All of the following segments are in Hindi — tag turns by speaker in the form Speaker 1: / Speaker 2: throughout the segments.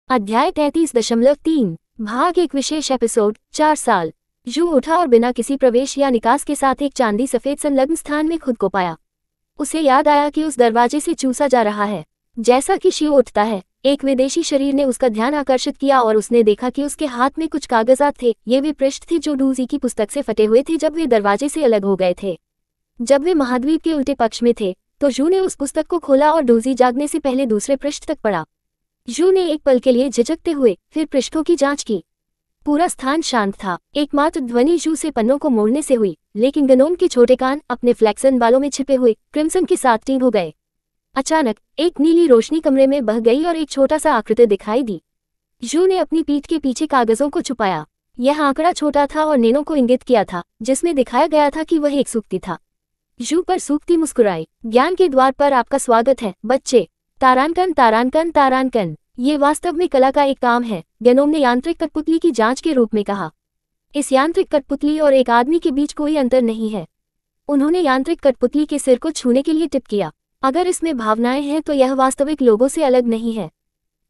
Speaker 1: अध्याय 33.3 भाग एक विशेष एपिसोड 4 साल। जू उठा और बिना किसी प्रवेश या निकास के साथ एक चांदी सफेद संलग्न स्थान में खुद को पाया। उसे याद आया कि उस दरवाजे से चूसा जा रहा है। जैसा कि शिव उठता है, एक विदेशी शरीर ने उसका ध्यान आकर्षित किया और उसने देखा कि उसके हाथ में कुछ कागजात थे। ये वे पृष्ठ थे जो डूजी की पुस्तक से फटे हुए थे जब वे दरवाजे से अलग हो गए थे। जब वे महाद्वीप के उल्टे पक्ष में थे तो जू ने उस पुस्तक को खोला और डूजी जागने से पहले दूसरे पृष्ठ तक पढ़ा। जू ने एक पल के लिए झिझकते हुए फिर पृष्ठों की जांच की। पूरा स्थान शांत था। एकमात्र ध्वनि जू से पन्नों को मोड़ने से हुई, लेकिन गनोम के छोटे कान अपने फ्लैक्सन बालों में छिपे हुए क्रिम्सन के साथ टीम हो गए। अचानक एक नीली रोशनी कमरे में बह गई और एक छोटा सा आकृति दिखाई दी। जू ने अपनी पीठ के पीछे कागजों को छुपाया। यह आंकड़ा छोटा था और नैनों को इंगित किया था, जिसमें दिखाया गया था कि वह एक सूक्ति था। जू पर सूक्ति मुस्कुराई। ज्ञान के द्वार पर आपका स्वागत है बच्चे। तारांकन तारांकन तारांकन, ये वास्तव में कला का एक काम है, गनोम ने यांत्रिक कठपुतली की जांच के रूप में कहा। इस यांत्रिक कठपुतली और एक आदमी के बीच कोई अंतर नहीं है। उन्होंने यांत्रिक कठपुतली के सिर को छूने के लिए टिप किया। अगर इसमें भावनाएं हैं तो यह वास्तविक लोगों से अलग नहीं है।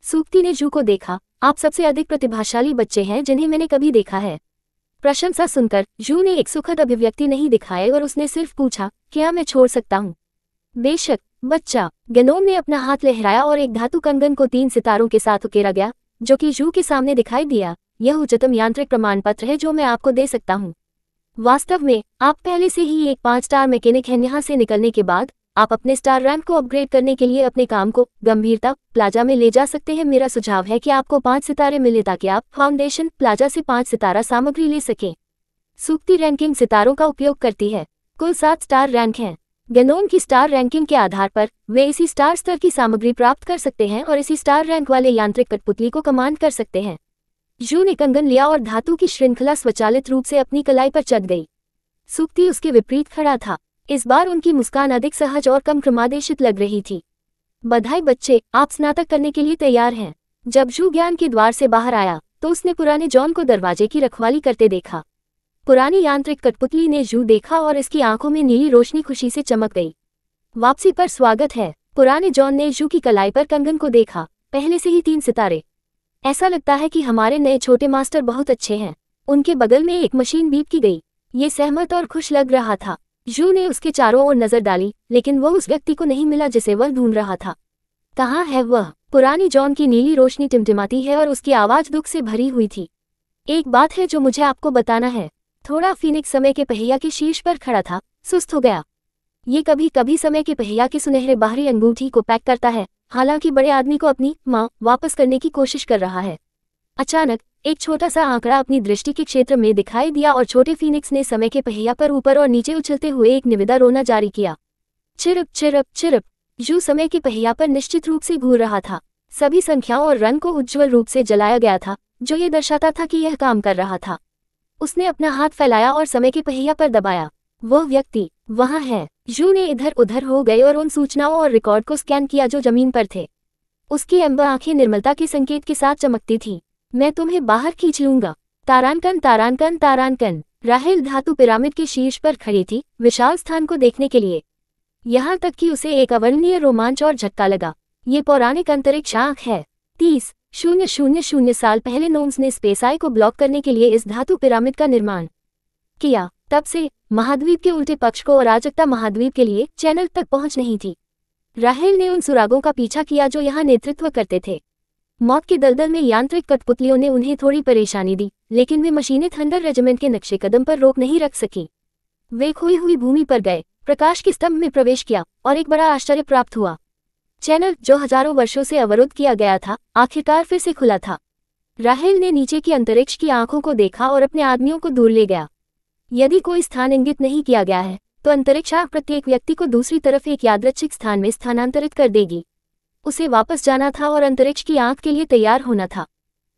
Speaker 1: सूक्ति ने जू को देखा। आप सबसे अधिक प्रतिभाशाली बच्चे हैं जिन्हें मैंने कभी देखा है। प्रशंसा सुनकर जू ने एक सुखद अभिव्यक्ति नहीं दिखाई और उसने सिर्फ पूछा, क्या मैं छोड़ सकता हूँ? बेशक बच्चा। गनोम ने अपना हाथ लहराया और एक धातु कंगन को 3 सितारों के साथ उकेरा गया, जो कि जू के सामने दिखाई दिया। यह उच्चतम यांत्रिक प्रमाण पत्र है जो मैं आपको दे सकता हूँ। वास्तव में आप पहले से ही एक 5 स्टार मैकेनिक हैं। यहाँ से निकलने के बाद आप अपने स्टार रैंक को अपग्रेड करने के लिए अपने काम को गंभीरता प्लाजा में ले जा सकते हैं। मेरा सुझाव है कि आपको 5 सितारे मिले ताकि आप फाउंडेशन प्लाजा से 5 सितारा सामग्री ले सकें। सूक्ति रैंकिंग सितारों का उपयोग करती है। कुल 7 स्टार रैंक हैं। गनोम की स्टार रैंकिंग के आधार पर वे इसी स्टार स्तर की सामग्री प्राप्त कर सकते हैं और इसी स्टार रैंक वाले यांत्रिक कठपुतली को कमांड कर सकते हैं। जू ने कंगन लिया और धातु की श्रृंखला स्वचालित रूप से अपनी कलाई पर चढ़ गई। सूक्ति उसके विपरीत खड़ा था। इस बार उनकी मुस्कान अधिक सहज और कम क्रमादेशित लग रही थी। बधाई बच्चे, आप स्नातक करने के लिए तैयार हैं। जब जू ज्ञान के द्वार से बाहर आया तो उसने पुराने जॉन को दरवाजे की रखवाली करते देखा। पुरानी यांत्रिक कठपुतली ने जू देखा और इसकी आंखों में नीली रोशनी खुशी से चमक गई। वापसी पर स्वागत है। पुराने जॉन ने जू की कलाई पर कंगन को देखा। पहले से ही 3 सितारे। ऐसा लगता है कि हमारे नए छोटे मास्टर बहुत अच्छे हैं। उनके बगल में एक मशीन बीप की गई। ये सहमत और खुश लग रहा था। जू ने उसके चारों ओर नजर डाली, लेकिन वह उस व्यक्ति को नहीं मिला जिसे वह ढूंढ रहा था। कहाँ है वह? पुरानी जॉन की नीली रोशनी टिमटिमाती है और उसकी आवाज दुख से भरी हुई थी। एक बात है जो मुझे आपको बताना है। थोड़ा फीनिक्स समय के पहिया के शीर्ष पर खड़ा था, सुस्त हो गया। ये कभी कभी समय के पहिया के सुनहरे बाहरी अंगूठी को पैक करता है, हालांकि बड़े आदमी को अपनी माँ वापस करने की कोशिश कर रहा है। अचानक एक छोटा सा आंकड़ा अपनी दृष्टि के क्षेत्र में दिखाई दिया और छोटे फीनिक्स ने समय के पहिया पर ऊपर और नीचे उछलते हुए एक निविदा रोना जारी किया। Chirp chirp chirp. जू समय के पहिया पर निश्चित रूप से घूर रहा था। सभी संख्याओं और रंग को उज्ज्वल रूप से जलाया गया था, जो ये दर्शाता था कि यह काम कर रहा था। उसने अपना हाथ फैलाया और समय के पहिया पर दबाया। वह व्यक्ति वहां है। जू ने इधर उधर हो गए और उन सूचनाओं और रिकॉर्ड को स्कैन किया जो जमीन पर थे। उसकी एम्बर आंखें निर्मलता के संकेत के साथ चमकती थीं। मैं तुम्हें बाहर खींच लूंगा। तारांकन तारांकन तारांकन। राहेल धातु पिरामिड के शीर्ष पर खड़ी थी, विशाल स्थान को देखने के लिए। यहाँ तक कि उसे एक अवर्णनीय रोमांच और झटका लगा। ये पौराणिक अंतरिक्ष आंख है। 30,000 साल पहले नोम्स ने स्पेस आई को ब्लॉक करने के लिए इस धातु पिरामिड का निर्माण किया। तब से महाद्वीप के उल्टे पक्ष को अराजकता महाद्वीप के लिए चैनल तक पहुंच नहीं थी। राहेल ने उन सुरागों का पीछा किया जो यहाँ नेतृत्व करते थे। मौत के दलदल में यांत्रिक कठपुतलियों ने उन्हें थोड़ी परेशानी दी, लेकिन वे मशीनें थंडर रेजिमेंट के नक्शे कदम पर रोक नहीं रख सकी। वे खोई हुई भूमि पर गए, प्रकाश के स्तंभ में प्रवेश किया और एक बड़ा आश्चर्य प्राप्त हुआ। चैनल जो हजारों वर्षों से अवरुद्ध किया गया था, आखिरकार फिर से खुला था। राहेल ने नीचे की अंतरिक्ष की आंखों को देखा और अपने आदमियों को दूर ले गया। यदि कोई स्थान इंगित नहीं किया गया है तो अंतरिक्ष आंख प्रत्येक व्यक्ति को दूसरी तरफ एक यादृच्छिक स्थान में स्थानांतरित कर देगी। उसे वापस जाना था और अंतरिक्ष की आंख के लिए तैयार होना था।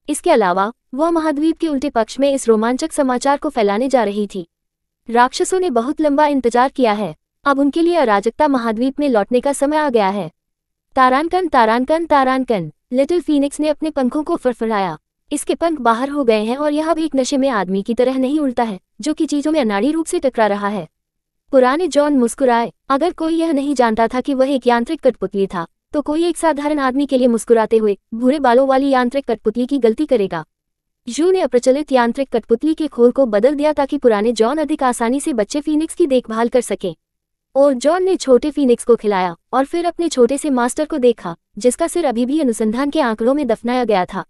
Speaker 1: इसके अलावा वह महाद्वीप के उल्टे पक्ष में इस रोमांचक समाचार को फैलाने जा रही थी। राक्षसों ने बहुत लंबा इंतजार किया है। अब उनके लिए अराजकता महाद्वीप में लौटने का समय आ गया है। तारांकन तारांकन तारांकन। लिटिल फीनिक्स ने अपने पंखों को फड़फड़ाया। इसके पंख बाहर हो गए हैं और यह अब एक नशे में आदमी की तरह नहीं उल्टा है, जो कि चीजों में अनाड़ी रूप से टकरा रहा है। पुराने जॉन मुस्कुराए। अगर कोई यह नहीं जानता था कि वह एक यांत्रिक कठपुतली था, तो कोई एक साधारण आदमी के लिए मुस्कुराते हुए भूरे बालों वाली यांत्रिक कठपुतली की गलती करेगा? जू ने अप्रचलित यांत्रिक कठपुतली के खोल को बदल दिया ताकि पुराने जॉन अधिक आसानी से बच्चे फीनिक्स की देखभाल कर सकें। और जॉन ने छोटे फीनिक्स को खिलाया और फिर अपने छोटे से मास्टर को देखा, जिसका सिर अभी भी अनुसंधान के आंकड़ों में दफनाया गया था।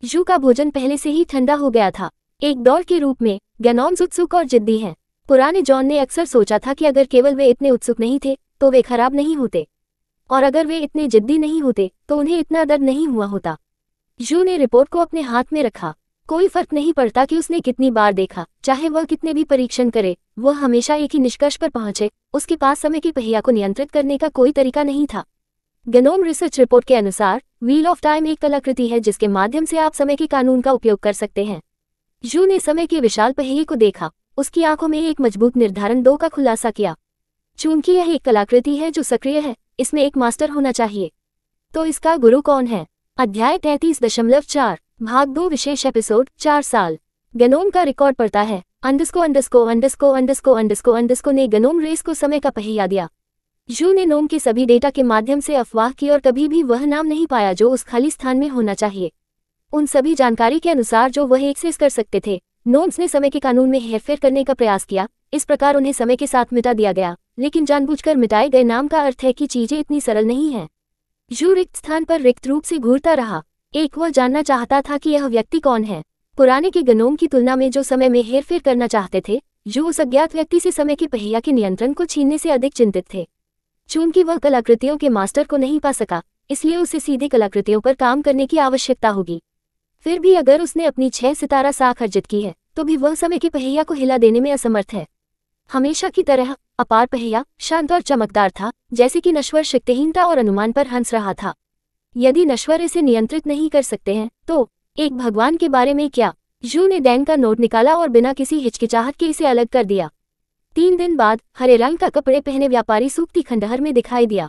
Speaker 1: जू का भोजन पहले से ही ठंडा हो गया था। एक दौड़ के रूप में गनोम्स उत्सुक और जिद्दी हैं। पुराने जॉन ने अक्सर सोचा था कि अगर केवल वे इतने उत्सुक नहीं थे तो वे खराब नहीं होते, और अगर वे इतने जिद्दी नहीं होते तो उन्हें इतना दर्द नहीं हुआ होता। जू ने रिपोर्ट को अपने हाथ में रखा। कोई फर्क नहीं पड़ता कि उसने कितनी बार देखा, चाहे वह कितने भी परीक्षण करे, वह हमेशा एक ही निष्कर्ष पर पहुंचे, उसके पास समय की पहिया को नियंत्रित करने का कोई तरीका नहीं था। गनोम रिसर्च रिपोर्ट के अनुसार व्हील ऑफ टाइम एक कलाकृति है जिसके माध्यम से आप समय के कानून का उपयोग कर सकते हैं। जू ने समय के विशाल पहिए को देखा। उसकी आंखों में एक मजबूत निर्धारण 2 का खुलासा किया। चूंकि यह एक कलाकृति है जो सक्रिय है, इसमें एक मास्टर होना चाहिए। तो इसका गुरु कौन है? अध्याय 33.4 भाग 2 विशेष एपिसोड 4 साल। गनोम का रिकॉर्ड पढ़ता है। अंडस्को ने गनोम रेस को समय का पहिया दिया। जू ने नोम के सभी डेटा के माध्यम से अफवाह की और कभी भी वह नाम नहीं पाया जो उस खाली स्थान में होना चाहिए। उन सभी जानकारी के अनुसार जो वह एक्सेस कर सकते थे, नोम्स ने समय के कानून में हेरफेर करने का प्रयास किया। इस प्रकार उन्हें समय के साथ मिटा दिया गया, लेकिन जानबूझकर मिटाए गए नाम का अर्थ है कि चीजें इतनी सरल नहीं हैं। जू रिक्त स्थान पर रिक्त रूप से घूरता रहा। वह जानना चाहता था कि यह व्यक्ति कौन है। पुराने के गनोम की तुलना में जो समय में हेरफेर करना चाहते थे, जो उस अज्ञात व्यक्ति से समय के पहिया के नियंत्रण को छीनने से अधिक चिंतित थे। चूंकि वह कलाकृतियों के मास्टर को नहीं पा सका, इसलिए उसे सीधे कलाकृतियों पर काम करने की आवश्यकता होगी। फिर भी अगर उसने अपनी 6 सितारा साख अर्जित की है, तो भी वह समय के पहिया को हिला देने में असमर्थ है। हमेशा की तरह अपार पहिया शांत और चमकदार था, जैसे कि नश्वर शक्तिहीनता और अनुमान पर हंस रहा था। यदि नश्वर इसे नियंत्रित नहीं कर सकते हैं, तो एक भगवान के बारे में क्या? जू ने डैन का नोट निकाला और बिना किसी हिचकिचाहट के इसे अलग कर दिया। 3 दिन बाद हरे रंग का कपड़े पहने व्यापारी सूखती खंडहर में दिखाई दिया।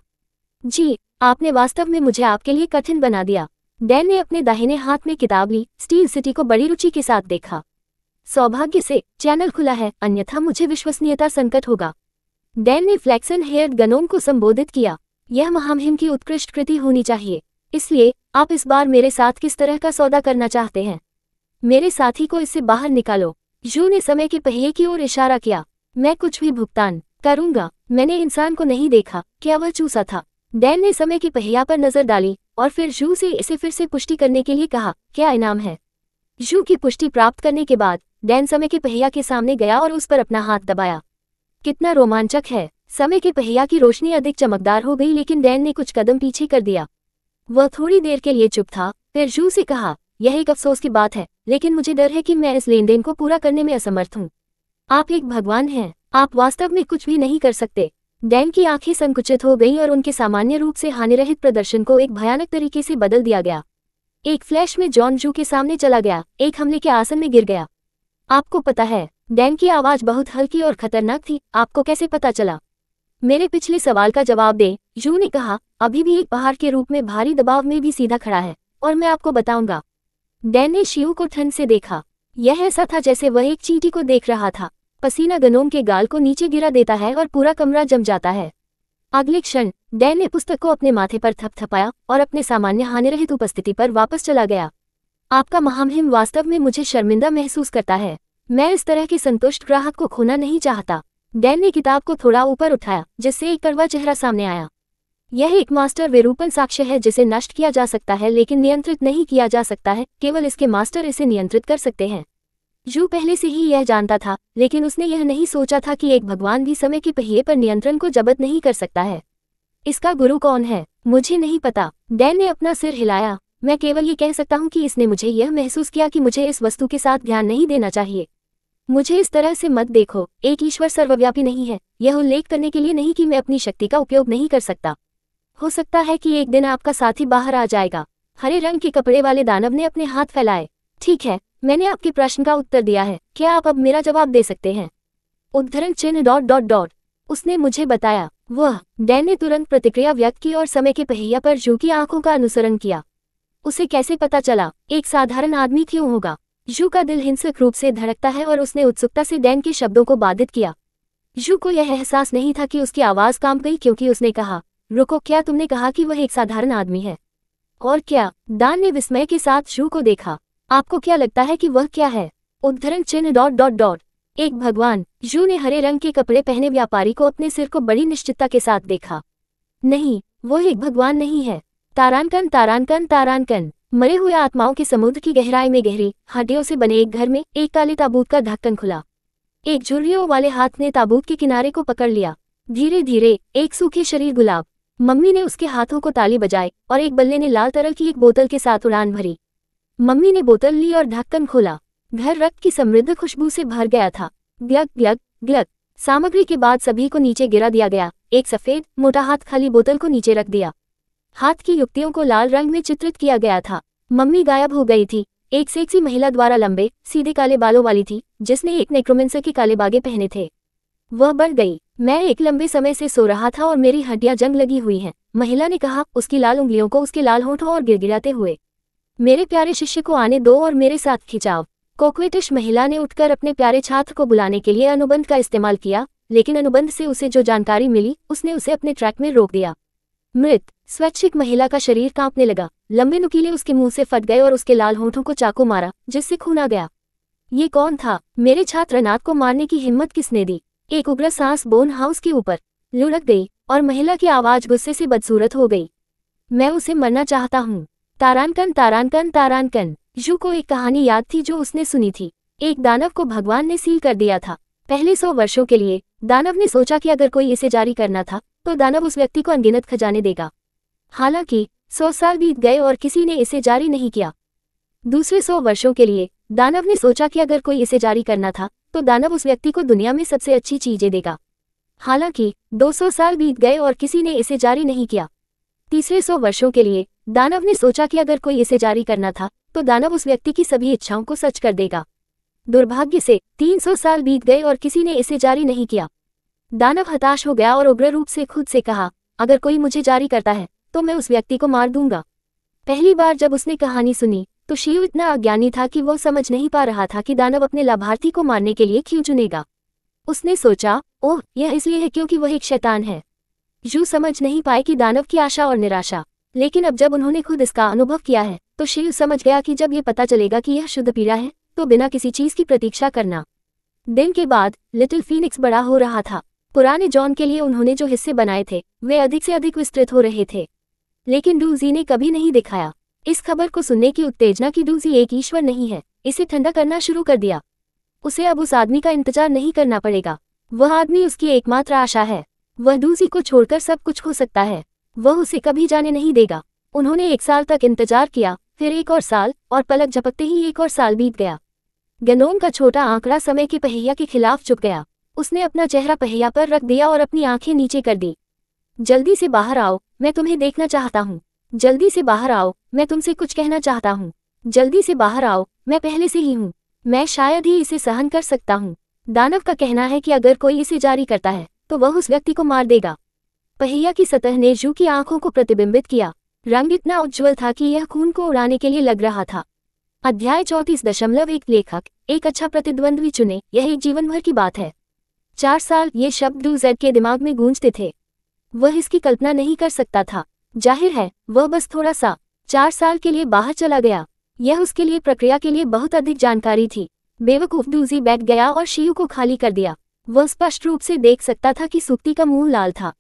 Speaker 1: जी, आपने वास्तव में मुझे आपके लिए कठिन बना दिया। डैन ने अपने दाहिने हाथ में किताब ली, स्टील सिटी को बड़ी रुचि के साथ देखा। सौभाग्य से चैनल खुला है, अन्यथा मुझे विश्वसनीयता संकट होगा। डैन ने फ्लैक्सन हेयर्ड गनोम को संबोधित किया। यह महामहिम की उत्कृष्ट कृति होनी चाहिए, इसलिए आप इस बार मेरे साथ किस तरह का सौदा करना चाहते हैं? मेरे साथी को इससे बाहर निकालो। जू ने समय के पहिए की ओर इशारा किया। मैं कुछ भी भुगतान करूंगा। मैंने इंसान को नहीं देखा, क्या वह चूसा था? डैन ने समय के पहिया पर नजर डाली और फिर जू से इसे फिर से पुष्टि करने के लिए कहा, क्या इनाम है? जू की पुष्टि प्राप्त करने के बाद डैन समय के पहिया के सामने गया और उस पर अपना हाथ दबाया। कितना रोमांचक है! समय के पहिया की रोशनी अधिक चमकदार हो गई, लेकिन डैन ने कुछ कदम पीछे कर दिया। वह थोड़ी देर के लिए चुप था, फिर जू से कहा, यह एक अफसोस की बात है, लेकिन मुझे डर है कि मैं इस लेनदेन को पूरा करने में असमर्थ हूँ। आप एक भगवान हैं, आप वास्तव में कुछ भी नहीं कर सकते। डैन की आंखें संकुचित हो गईं और उनके सामान्य रूप से हानिरहित प्रदर्शन को एक भयानक तरीके से बदल दिया गया। एक फ्लैश में जॉन जू के सामने चला गया, एक हमले के आसन में गिर गया। आपको पता है? डैन की आवाज बहुत हल्की और खतरनाक थी। आपको कैसे पता चला? मेरे पिछले सवाल का जवाब दें, जू ने कहा। अभी भी एक पहाड़ के रूप में भारी दबाव में भी सीधा खड़ा है, और मैं आपको बताऊंगा। डैन ने शियू को ठंड से देखा। यह ऐसा था जैसे वह एक चींटी को देख रहा था। पसीना गनोम के गाल को नीचे गिरा देता है और पूरा कमरा जम जाता है। अगले क्षण डैन ने पुस्तक को अपने माथे पर थपथपाया और अपने सामान्य हानिरहित उपस्थिति पर वापस चला गया। आपका महामहिम वास्तव में मुझे शर्मिंदा महसूस करता है। मैं इस तरह के संतुष्ट ग्राहक को खोना नहीं चाहता। डैन ने किताब को थोड़ा ऊपर उठाया, जिससे एक कड़वा चेहरा सामने आया। यह एक मास्टर विरूपण साक्ष्य है जिसे नष्ट किया जा सकता है, लेकिन नियंत्रित नहीं किया जा सकता है। केवल इसके मास्टर इसे नियंत्रित कर सकते हैं। जू पहले से ही यह जानता था, लेकिन उसने यह नहीं सोचा था कि एक भगवान भी समय के पहिए पर नियंत्रण को जब्त नहीं कर सकता है। इसका गुरु कौन है? मुझे नहीं पता। डैन ने अपना सिर हिलाया। मैं केवल ये कह सकता हूँ कि इसने मुझे यह महसूस किया कि मुझे इस वस्तु के साथ ध्यान नहीं देना चाहिए। मुझे इस तरह से मत देखो। एक ईश्वर सर्वव्यापी नहीं है, यह उल्लेख करने के लिए नहीं कि मैं अपनी शक्ति का उपयोग नहीं कर सकता। हो सकता है कि एक दिन आपका साथी बाहर आ जाएगा। हरे रंग के कपड़े वाले दानव ने अपने हाथ फैलाए। ठीक है, मैंने आपके प्रश्न का उत्तर दिया है। क्या आप अब मेरा जवाब दे सकते हैं? उद्धरण चिन्ह ... उसने मुझे बताया। वह डैन ने तुरंत प्रतिक्रिया व्यक्त की और समय के पहिया पर जू की आंखों का अनुसरण किया। उसे कैसे पता चला? एक साधारण आदमी क्यों होगा? जू का दिल हिंसक रूप से धड़कता है और उसने उत्सुकता से डैन के शब्दों को बाधित किया। जू को यह एहसास नहीं था कि उसकी आवाज कांप गई, क्योंकि उसने कहा, रुको, क्या तुमने कहा कि वह एक साधारण आदमी है? और क्या? दान ने विस्मय के साथ जू को देखा। आपको क्या लगता है कि वह क्या है? उद्धरण चिन्ह डॉट डॉट डॉट। एक भगवान। जू ने हरे रंग के कपड़े पहने व्यापारी को अपने सिर को बड़ी निश्चितता के साथ देखा। नहीं, वो एक भगवान नहीं है। तारांकन तारांकन तारांकन। मरे हुए आत्माओं के समुद्र की गहराई में गहरी हड्डियों से बने एक घर में एक काले ताबूत का ढक्कन खुला। एक झुर्रियों वाले हाथ ने ताबूत के किनारे को पकड़ लिया। धीरे धीरे एक सूखे शरीर गुलाब। मम्मी ने उसके हाथों को ताली बजाई और एक बल्ले ने लाल तरल की एक बोतल के साथ उड़ान भरी। मम्मी ने बोतल ली और ढक्कन खोला। घर रक्त की समृद्ध खुशबू से भर गया था। ग्लग ग्लग ग्लग। सामग्री के बाद सभी को नीचे गिरा दिया गया। एक सफेद मोटा हाथ खाली बोतल को नीचे रख दिया। हाथ की युक्तियों को लाल रंग में चित्रित किया गया था। मम्मी गायब हो गई थी। एक सेक्सी महिला द्वारा लंबे सीधे काले बालों वाली थी, जिसने एक नेक्रोमेंसर के काले बागे पहने थे। वह बढ़ गई। मैं एक लंबे समय से सो रहा था और मेरी हड्डियां जंग लगी हुई हैं, महिला ने कहा, उसकी लाल उंगलियों को उसके लाल होठों और गिड़गिड़ाते हुए। मेरे प्यारे शिष्य को आने दो और मेरे साथ खिंचाव। कोक्वेटिश महिला ने उठकर अपने प्यारे छात्र को बुलाने के लिए अनुबंध का इस्तेमाल किया, लेकिन अनुबंध से उसे जो जानकारी मिली उसने उसे अपने ट्रैक में रोक दिया। मृत स्वैच्छिक महिला का शरीर कांपने लगा। लंबे नुकीले उसके मुंह से फट गए और उसके लाल होठों को चाकू मारा, जिससे खून आ गया। ये कौन था? मेरे छात्र अनाथ को मारने की हिम्मत किसने दी? एक उग्र सांस बोन हाउस के ऊपर लुढ़क गई और महिला की आवाज गुस्से से बदसूरत हो गई। मैं उसे मरना चाहता हूँ। तारांकन तारांकन तारांकन। जू को एक कहानी याद थी जो उसने सुनी थी। एक दानव को भगवान ने सील कर दिया था। पहले 100 वर्षों के लिए दानव ने सोचा कि अगर कोई इसे जारी करना था तो दानव उस व्यक्ति को अनगिनत खजाने देगा। हालांकि 100 साल बीत गए और किसी ने इसे जारी नहीं किया। दूसरे 100 वर्षों के लिए दानव ने सोचा कि अगर कोई इसे जारी करना था तो दानव उस व्यक्ति को दुनिया में सबसे अच्छी चीजें देगा। हालांकि 200 साल बीत गए और किसी ने इसे जारी नहीं किया। तीसरे 100 वर्षों के लिए दानव ने सोचा कि अगर कोई इसे जारी करना था तो दानव उस व्यक्ति की सभी इच्छाओं को सच कर देगा। दुर्भाग्य से 300 साल बीत गए और किसी ने इसे जारी नहीं किया। दानव हताश हो गया और उग्र रूप से खुद से कहा, अगर कोई मुझे जारी करता है तो मैं उस व्यक्ति को मार दूंगा। पहली बार जब उसने कहानी सुनी तो शिव इतना अज्ञानी था कि वह समझ नहीं पा रहा था कि दानव अपने लाभार्थी को मारने के लिए क्यों चुनेगा। उसने सोचा, ओह, यह इसलिए है क्योंकि वह एक शैतान है। जू समझ नहीं पाए कि दानव की आशा और निराशा, लेकिन अब जब उन्होंने खुद इसका अनुभव किया है तो शिव समझ गया कि जब ये पता चलेगा कि यह शुद्ध पीड़ा है तो बिना किसी चीज की प्रतीक्षा करना। दिन के बाद लिटिल फीनिक्स बड़ा हो रहा था। पुराने जॉन के लिए उन्होंने जो हिस्से बनाए थे वे अधिक से अधिक विस्तृत हो रहे थे, लेकिन डूजी ने कभी नहीं दिखाया। इस खबर को सुनने की उत्तेजना की डूजी एक ईश्वर नहीं है, इसे ठंडा करना शुरू कर दिया। उसे अब उस आदमी का इंतजार नहीं करना पड़ेगा। वह आदमी उसकी एकमात्र आशा है। वह डूजी को छोड़कर सब कुछ हो सकता है। वह उसे कभी जाने नहीं देगा। उन्होंने 1 साल तक इंतजार किया, फिर 1 और साल, और पलक झपकते ही 1 और साल बीत गया। गनोम का छोटा आंकड़ा समय के पहिया के खिलाफ झुक गया। उसने अपना चेहरा पहिया पर रख दिया और अपनी आंखें नीचे कर दी। जल्दी से बाहर आओ, मैं तुम्हें देखना चाहता हूँ। जल्दी से बाहर आओ, मैं तुमसे कुछ कहना चाहता हूँ। जल्दी से बाहर आओ, मैं पहले से ही हूँ। मैं शायद ही इसे सहन कर सकता हूँ। दानव का कहना है कि अगर कोई इसे जारी करता है तो वह उस व्यक्ति को मार देगा। पहिया की सतह ने जू की आंखों को प्रतिबिंबित किया। रंग इतना उज्ज्वल था कि यह खून को उड़ाने के लिए लग रहा था। अध्याय 34.1 लेखक, एक अच्छा प्रतिद्वंद्वी चुने, यह एक जीवन भर की बात है। 4 साल, ये शब्द डूजेड के दिमाग में गूंजते थे। वह इसकी कल्पना नहीं कर सकता था। जाहिर है वह बस थोड़ा सा 4 साल के लिए बाहर चला गया। यह उसके लिए प्रक्रिया के लिए बहुत अधिक जानकारी थी। बेवकूफ डूजी बैठ गया और शियू को खाली कर दिया। वह स्पष्ट रूप से देख सकता था कि सूक्ति का मुंह लाल था।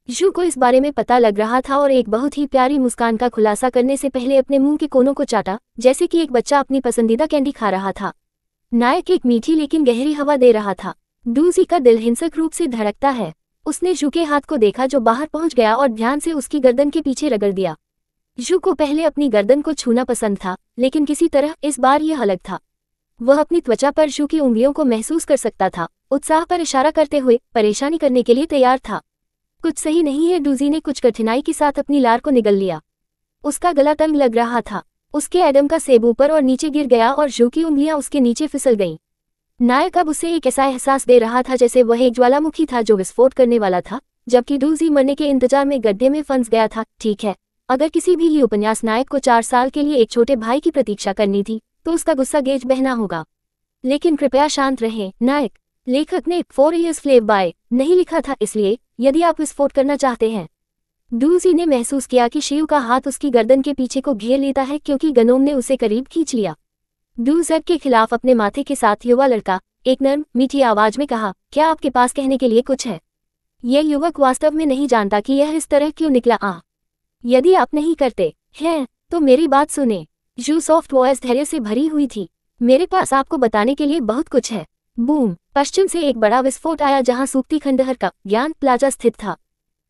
Speaker 1: जू को इस बारे में पता लग रहा था और एक बहुत ही प्यारी मुस्कान का खुलासा करने से पहले अपने मुंह के कोनों को चाटा, जैसे कि एक बच्चा अपनी पसंदीदा कैंडी खा रहा था। नायक एक मीठी लेकिन गहरी हवा दे रहा था। डूजी का दिल हिंसक रूप से धड़कता है। उसने जू के हाथ को देखा जो बाहर पहुंच गया और ध्यान से उसकी गर्दन के पीछे रगड़ दिया। जू को पहले अपनी गर्दन को छूना पसंद था, लेकिन किसी तरह इस बार यह अलग था। वह अपनी त्वचा पर जू की उंगलियों को महसूस कर सकता था, उत्साह पर इशारा करते हुए परेशानी करने के लिए तैयार था। कुछ सही नहीं है। डूजी ने कुछ कठिनाई के साथ अपनी लार को निगल लिया। उसका गला तंग लग रहा था। उसके एडम का सेब ऊपर और नीचे गिर गया और जू की उंगलियां उसके नीचे फिसल गईं। नायक अब उसे एक ऐसा एहसास दे रहा था जैसे वह एक ज्वालामुखी था जो विस्फोट करने वाला था, जबकि डूजी मरने के इंतजार में गड्ढे में फंस गया था। ठीक है, अगर किसी भी उपन्यास नायक को 4 साल के लिए एक छोटे भाई की प्रतीक्षा करनी थी तो उसका गुस्सा गेज बहना होगा। लेकिन कृपया शांत रहें, नायक। लेखक ने 4 years slave by नहीं लिखा था, इसलिए यदि आप विस्फोट करना चाहते हैं। डूजी ने महसूस किया कि शिव का हाथ उसकी गर्दन के पीछे को घेर लेता है क्योंकि गनोम ने उसे करीब खींच लिया। डूजर के खिलाफ अपने माथे के साथ युवा लड़का एक नर्म मीठी आवाज में कहा, क्या आपके पास कहने के लिए कुछ है? यह युवक वास्तव में नहीं जानता कि यह इस तरह क्यों निकला। यदि आप नहीं करते हैं तो मेरी बात सुने। जू सॉफ्ट वॉइस धैर्य से भरी हुई थी। मेरे पास आपको बताने के लिए बहुत कुछ है। बूम! पश्चिम से एक बड़ा विस्फोट आया जहां सूखती खंडहर का ज्ञान प्लाजा स्थित था।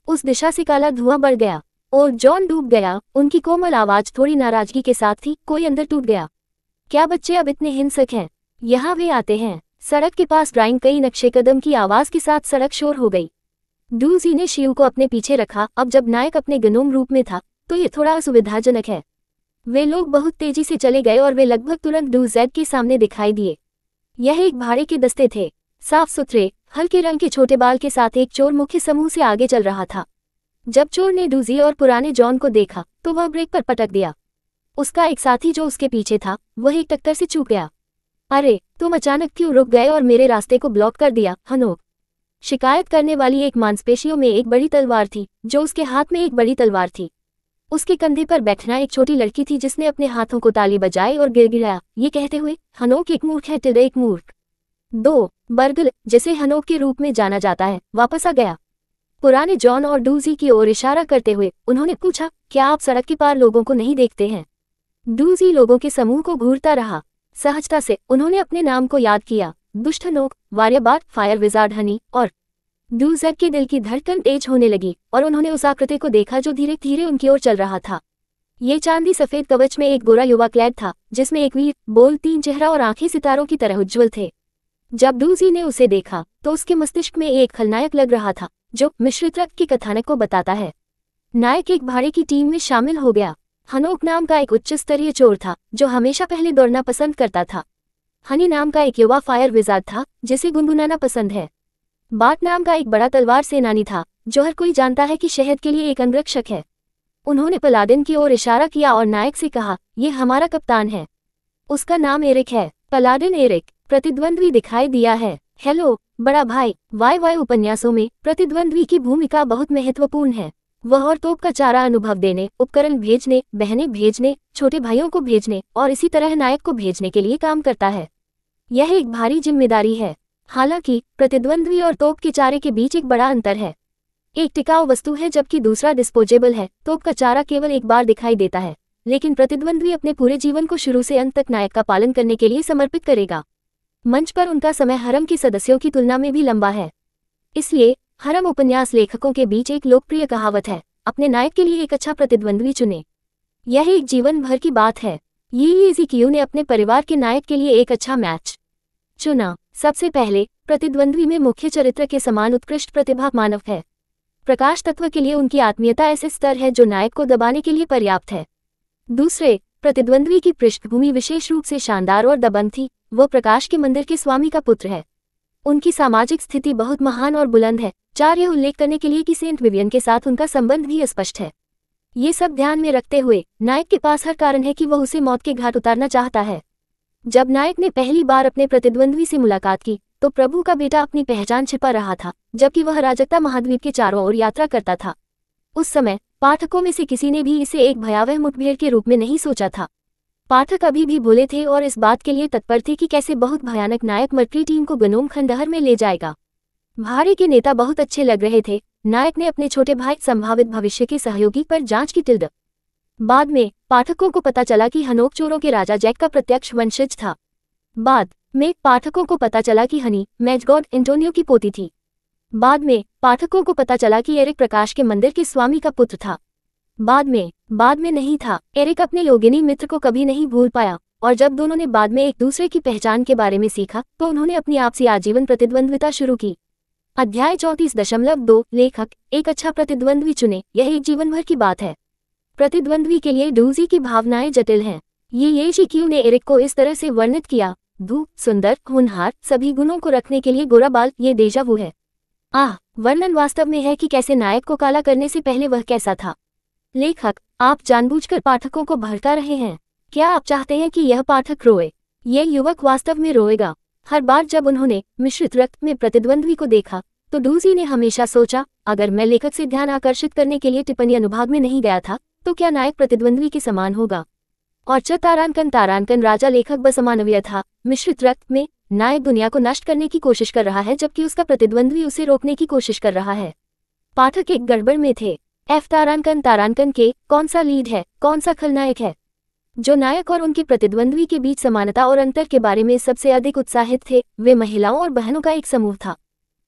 Speaker 1: उस दिशा से काला धुआं बढ़ गया और जॉन डूब गया। उनकी कोमल आवाज थोड़ी नाराजगी के साथ थी, कोई अंदर टूट गया। क्या बच्चे अब इतने हिंसक हैं? यहाँ वे आते हैं। सड़क के पास ड्राइंग कई नक्शे कदम की आवाज के साथ सड़क शोर हो गई। डूजी ने शिव को अपने पीछे रखा। अब जब नायक अपने गनोम रूप में था तो ये थोड़ा असुविधाजनक है। वे लोग बहुत तेजी से चले गए और वे लगभग तुरंत डूजेड के सामने दिखाई दिए। यह एक भाड़े के दस्ते थे, साफ सुथरे हल्के रंग के छोटे बाल के साथ एक चोर मुख्य समूह से आगे चल रहा था। जब चोर ने डूजी और पुराने जॉन को देखा तो वह ब्रेक पर पटक दिया। उसका एक साथी जो उसके पीछे था वह एक टक्कर से चूक गया। अरे, तुम अचानक क्यों रुक गए और मेरे रास्ते को ब्लॉक कर दिया? हनोक शिकायत करने वाली एक मांसपेशियों में एक बड़ी तलवार थी जो उसके हाथ में एक बड़ी तलवार थी। उसके कंधे पर बैठना एक छोटी लड़की थी जिसने अपने हाथों को ताली बजाई और गिड़गिड़ाया, ये कहते हुए, हनोक एक मूर्ख है, टिल्डे एक मूर्ख। 2 बर्गल, जिसे हनोक के रूप में जाना जाता है, वापस आ गया। पुराने जॉन और डूजी की ओर इशारा करते हुए उन्होंने पूछा, क्या आप सड़क के पार लोगों को नहीं देखते हैं? डूजी लोगों के समूह को घूरता रहा। सहजता से उन्होंने अपने नाम को याद किया, दुष्ट हनोक, वार्यबार, फायर विजार्ड हनी। और डूजर के दिल की धड़कन तेज होने लगी और उन्होंने उस आकृति को देखा जो धीरे धीरे उनकी ओर चल रहा था। ये चांदी सफेद कवच में एक गोरा युवा क्लैड था जिसमें एक वीर बोल तीन चेहरा और आंखें सितारों की तरह उज्ज्वल थे। जब डूजी ने उसे देखा तो उसके मस्तिष्क में एक खलनायक लग रहा था जो मिश्रित रक्त की कथानक को बताता है। नायक एक भाड़े की टीम में शामिल हो गया। हनोक नाम का एक उच्च स्तरीय चोर था जो हमेशा पहले दौड़ना पसंद करता था। हनी नाम का एक युवा फायर विजार्ड था जिसे गुनगुनाना पसंद है। बाट नाम का एक बड़ा तलवार सेनानी था जो हर कोई जानता है कि शहद के लिए एक अंगरक्षक है। उन्होंने पलादिन की ओर इशारा किया और नायक से कहा, यह हमारा कप्तान है, उसका नाम एरिक है। पलादिन एरिक प्रतिद्वंद्वी दिखाई दिया है। हेलो बड़ा भाई। वाई उपन्यासों में प्रतिद्वंद्वी की भूमिका बहुत महत्वपूर्ण है। वह और तोप का चारा अनुभव देने, उपकरण भेजने, बहनें भेजने, छोटे भाइयों को भेजने और इसी तरह नायक को भेजने के लिए काम करता है। यह एक भारी जिम्मेदारी है। हालांकि प्रतिद्वंद्वी और तोप के चारे के बीच एक बड़ा अंतर है। एक टिकाऊ वस्तु है जबकि दूसरा डिस्पोजेबल है। तोप का चारा केवल एक बार दिखाई देता है, लेकिन प्रतिद्वंद्वी अपने पूरे जीवन को शुरू से अंत तक नायक का पालन करने के लिए समर्पित करेगा। मंच पर उनका समय हरम के सदस्यों की तुलना में भी लंबा है। इसलिए हरम उपन्यास लेखकों के बीच एक लोकप्रिय कहावत है, अपने नायक के लिए एक अच्छा प्रतिद्वंद्वी चुने। यह एक जीवन भर की बात है। यीज़ीक्यू ने अपने परिवार के नायक के लिए एक अच्छा मैच चुना। सबसे पहले प्रतिद्वंद्वी में मुख्य चरित्र के समान उत्कृष्ट प्रतिभा मानव है। प्रकाश तत्व के लिए उनकी आत्मीयता ऐसे स्तर है जो नायक को दबाने के लिए पर्याप्त है। दूसरे, प्रतिद्वंद्वी की पृष्ठभूमि विशेष रूप से शानदार और दबंग थी। वो प्रकाश के मंदिर के स्वामी का पुत्र है। उनकी सामाजिक स्थिति बहुत महान और बुलंद है। 4 यह उल्लेख करने के लिए कि सेंट विवियन के साथ उनका संबंध भी स्पष्ट है। ये सब ध्यान में रखते हुए नायक के पास हर कारण है कि वह उसे मौत के घाट उतारना चाहता है। जब नायक ने पहली बार अपने प्रतिद्वंद्वी से मुलाकात की तो प्रभु का बेटा अपनी पहचान छिपा रहा था जबकि वह राजकता महाद्वीप के चारों ओर यात्रा करता था। उस समय पाठकों में से किसी ने भी इसे एक भयावह मुठभेड़ के रूप में नहीं सोचा था। पाठक अभी भी भूले थे और इस बात के लिए तत्पर थे कि कैसे बहुत भयानक नायक मर्क्री टीम को गनोम खंडहर में ले जाएगा। भाड़े के नेता बहुत अच्छे लग रहे थे। नायक ने अपने छोटे भाई संभावित भविष्य के सहयोगी पर जांच की टिल्ड। बाद में पाठकों को पता चला कि हनोक चोरों के राजा जैक का प्रत्यक्ष वंशज था। बाद में पाठकों को पता चला कि हनी मैजगॉड एंटोनियो की पोती थी। बाद में पाठकों को पता चला कि एरिक प्रकाश के मंदिर के स्वामी का पुत्र था। बाद में नहीं था। एरिक अपने योगिनी मित्र को कभी नहीं भूल पाया और जब दोनों ने बाद में एक दूसरे की पहचान के बारे में सीखा तो उन्होंने अपनी आपसी आजीवन प्रतिद्वंद्विता शुरू की। अध्याय 34.2 लेखक एक अच्छा प्रतिद्वंद्वी चुने। यह एक जीवन भर की बात है। प्रतिद्वंद्वी के लिए डूजी की भावनाएं जटिल हैं। यीज़ीक्यू ने एरिक को इस तरह से वर्णित किया, धूप, सुंदर, होनहार, सभी गुणों को रखने के लिए गोरा बाल, ये डेजा वू है। वर्णन वास्तव में है कि कैसे नायक को काला करने से पहले वह कैसा था। लेखक, आप जानबूझकर पाठकों को भड़का रहे हैं। क्या आप चाहते हैं कि यह पाठक रोए? यह युवक वास्तव में रोएगा। हर बार जब उन्होंने मिश्रित रक्त में प्रतिद्वंद्वी को देखा तो डूजी ने हमेशा सोचा, अगर मैं लेखक से ध्यान आकर्षित करने के लिए टिप्पणी अनुभाग में नहीं गया था तो क्या नायक प्रतिद्वंद्वी के समान होगा। और तारांकन राजा लेखक बस अमानवीय था। मिश्रित रक्त में नायक दुनिया को नष्ट करने की कोशिश कर रहा है जबकि उसका प्रतिद्वंद्वी उसे रोकने की कोशिश कर रहा है। पाठक एक गड़बड़ में थे। एफ तारांकन के कौन सा लीड है, कौन सा खलनायक है। जो नायक और उनके प्रतिद्वंद्वी के बीच समानता और अंतर के बारे में सबसे अधिक उत्साहित थे वे महिलाओं और बहनों का एक समूह था।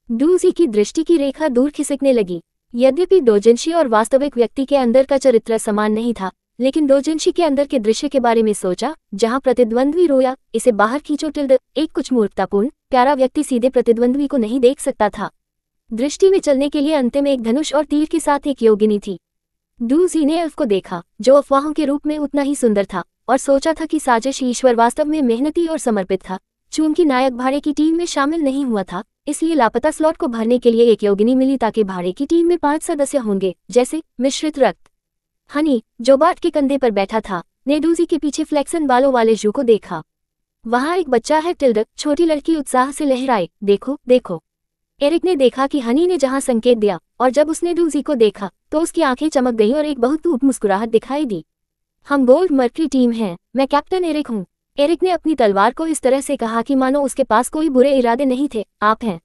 Speaker 1: डूजी की दृष्टि की रेखा दूर खिसकने लगी। यद्यपि डोजिन्शी और वास्तविक व्यक्ति के अंदर का चरित्र समान नहीं था, लेकिन डोजिन्शी के अंदर के दृश्य के बारे में सोचा जहां प्रतिद्वंद्वी रोया, इसे बाहर खींचो एक कुछ मूर्खतापूर्ण प्यारा व्यक्ति सीधे प्रतिद्वंद्वी को नहीं देख सकता था। दृष्टि में चलने के लिए अंत में एक धनुष और तीर के साथ एक योगिनी थी। डूजी ने एल्फ को देखा जो अफवाहों के रूप में उतना ही सुंदर था और सोचा था कि साजिश ईश्वर वास्तव में मेहनती और समर्पित था। चूंकि नायक भाड़े की टीम में शामिल नहीं हुआ था, इसलिए लापता स्लॉट को भरने के लिए एक योगिनी मिली ताकि भाड़े की टीम में 5 सदस्य होंगे, जैसे मिश्रित रक्त। हनी, जो बाट के कंधे पर बैठा था, ने डूजी के पीछे फ्लेक्सन बालों वाले जू को देखा। वहां एक बच्चा है छोटी लड़की उत्साह से लहराए, देखो देखो। एरिक ने देखा कि हनी ने जहां संकेत दिया और जब उसने डूजी को देखा तो उसकी आंखें चमक गईं और एक बहुत धूप मुस्कुराहट दिखाई दी। हम गोल्ड मर्क्री टीम हैं, मैं कैप्टन एरिक हूँ। एरिक ने अपनी तलवार को इस तरह से कहा कि मानो उसके पास कोई बुरे इरादे नहीं थे। आप हैं।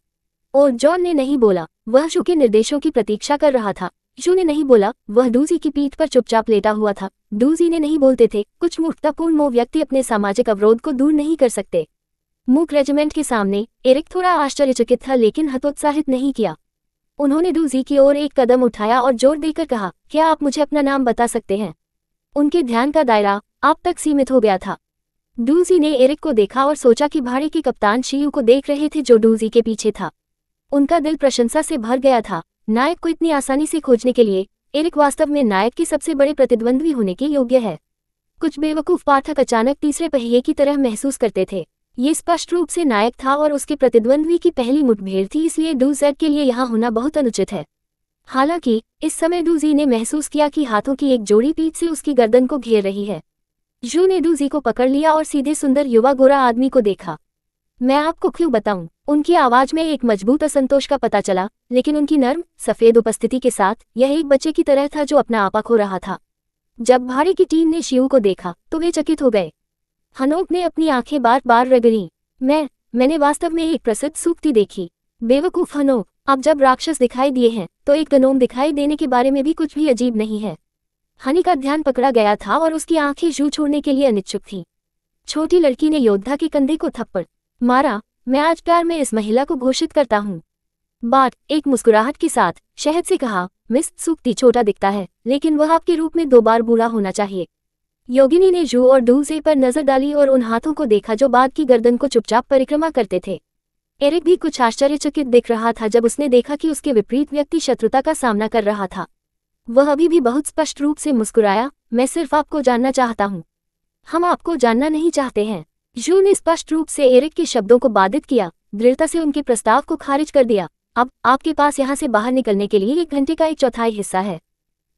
Speaker 1: और जॉन ने नहीं बोला, वह जू के निर्देशों की प्रतीक्षा कर रहा था। जू ने नहीं बोला, वह डूजी की पीठ पर चुपचाप लेटा हुआ था। डूजी ने नहीं बोलते थे। कुछ मूर्खतापूर्ण मोह व्यक्ति अपने सामाजिक अवरोध को दूर नहीं कर सकते। मूक रेजिमेंट के सामने एरिक थोड़ा आश्चर्यचकित था लेकिन हतोत्साहित नहीं किया। उन्होंने डूजी की ओर एक कदम उठाया और जोर देकर कहा, क्या आप मुझे अपना नाम बता सकते हैं। उनके ध्यान का दायरा आप तक सीमित हो गया था। डूजी ने एरिक को देखा और सोचा कि भाड़े के कप्तान शियू को देख रहे थे जो डूजी के पीछे था। उनका दिल प्रशंसा से भर गया था। नायक को इतनी आसानी से खोजने के लिए एरिक वास्तव में नायक के सबसे बड़े प्रतिद्वंद्वी होने के योग्य है। कुछ बेवकूफ पाठक अचानक तीसरे पहिए की तरह महसूस करते थे। ये स्पष्ट रूप से नायक था और उसके प्रतिद्वंद्वी की पहली मुठभेड़ थी, इसलिए डूजेड के लिए यहाँ होना बहुत अनुचित है। हालांकि इस समय डूजी ने महसूस किया कि हाथों की एक जोड़ी पीठ से उसकी गर्दन को घेर रही है। जू ने डूजी को पकड़ लिया और सीधे सुंदर युवा गोरा आदमी को देखा। मैं आपको क्यों बताऊं? उनकी आवाज में एक मजबूत असंतोष का पता चला, लेकिन उनकी नर्म सफेद उपस्थिति के साथ यह एक बच्चे की तरह था जो अपना आपा खो रहा था। जब भाड़े की टीम ने शियू को देखा तो वे चकित हो गए। हनोक ने अपनी आंखें बार बार रगड़ी। मैंने वास्तव में एक प्रसिद्ध सूक्ति देखी। बेवकूफ हनोक, अब जब राक्षस दिखाई दिए हैं तो एक गनोम दिखाई देने के बारे में भी कुछ भी अजीब नहीं है। हनी का ध्यान पकड़ा गया था और उसकी आंखें जू छोड़ने के लिए अनिच्छुक थीं। छोटी लड़की ने योद्धा के कंधे को थप्पड़ मारा। मैं आज प्यार में इस महिला को घोषित करता हूँ। बाट एक मुस्कुराहट के साथ शहद से कहा, मिस सूक्ति छोटा दिखता है लेकिन वह आपके रूप में 2 बार बूढ़ा होना चाहिए। योगिनी ने जू और डूजे पर नजर डाली और उन हाथों को देखा जो बाद की गर्दन को चुपचाप परिक्रमा करते थे। एरिक भी कुछ आश्चर्यचकित दिख रहा था जब उसने देखा कि उसके विपरीत व्यक्ति शत्रुता का सामना कर रहा था। वह अभी भी बहुत स्पष्ट रूप से मुस्कुराया, मैं सिर्फ आपको जानना चाहता हूँ। हम आपको जानना नहीं चाहते हैं। जू ने स्पष्ट रूप से एरिक के शब्दों को बाधित किया, दृढ़ता से उनके प्रस्ताव को खारिज कर दिया। अब आपके पास यहाँ से बाहर निकलने के लिए 1 घंटे का 1/4 हिस्सा है।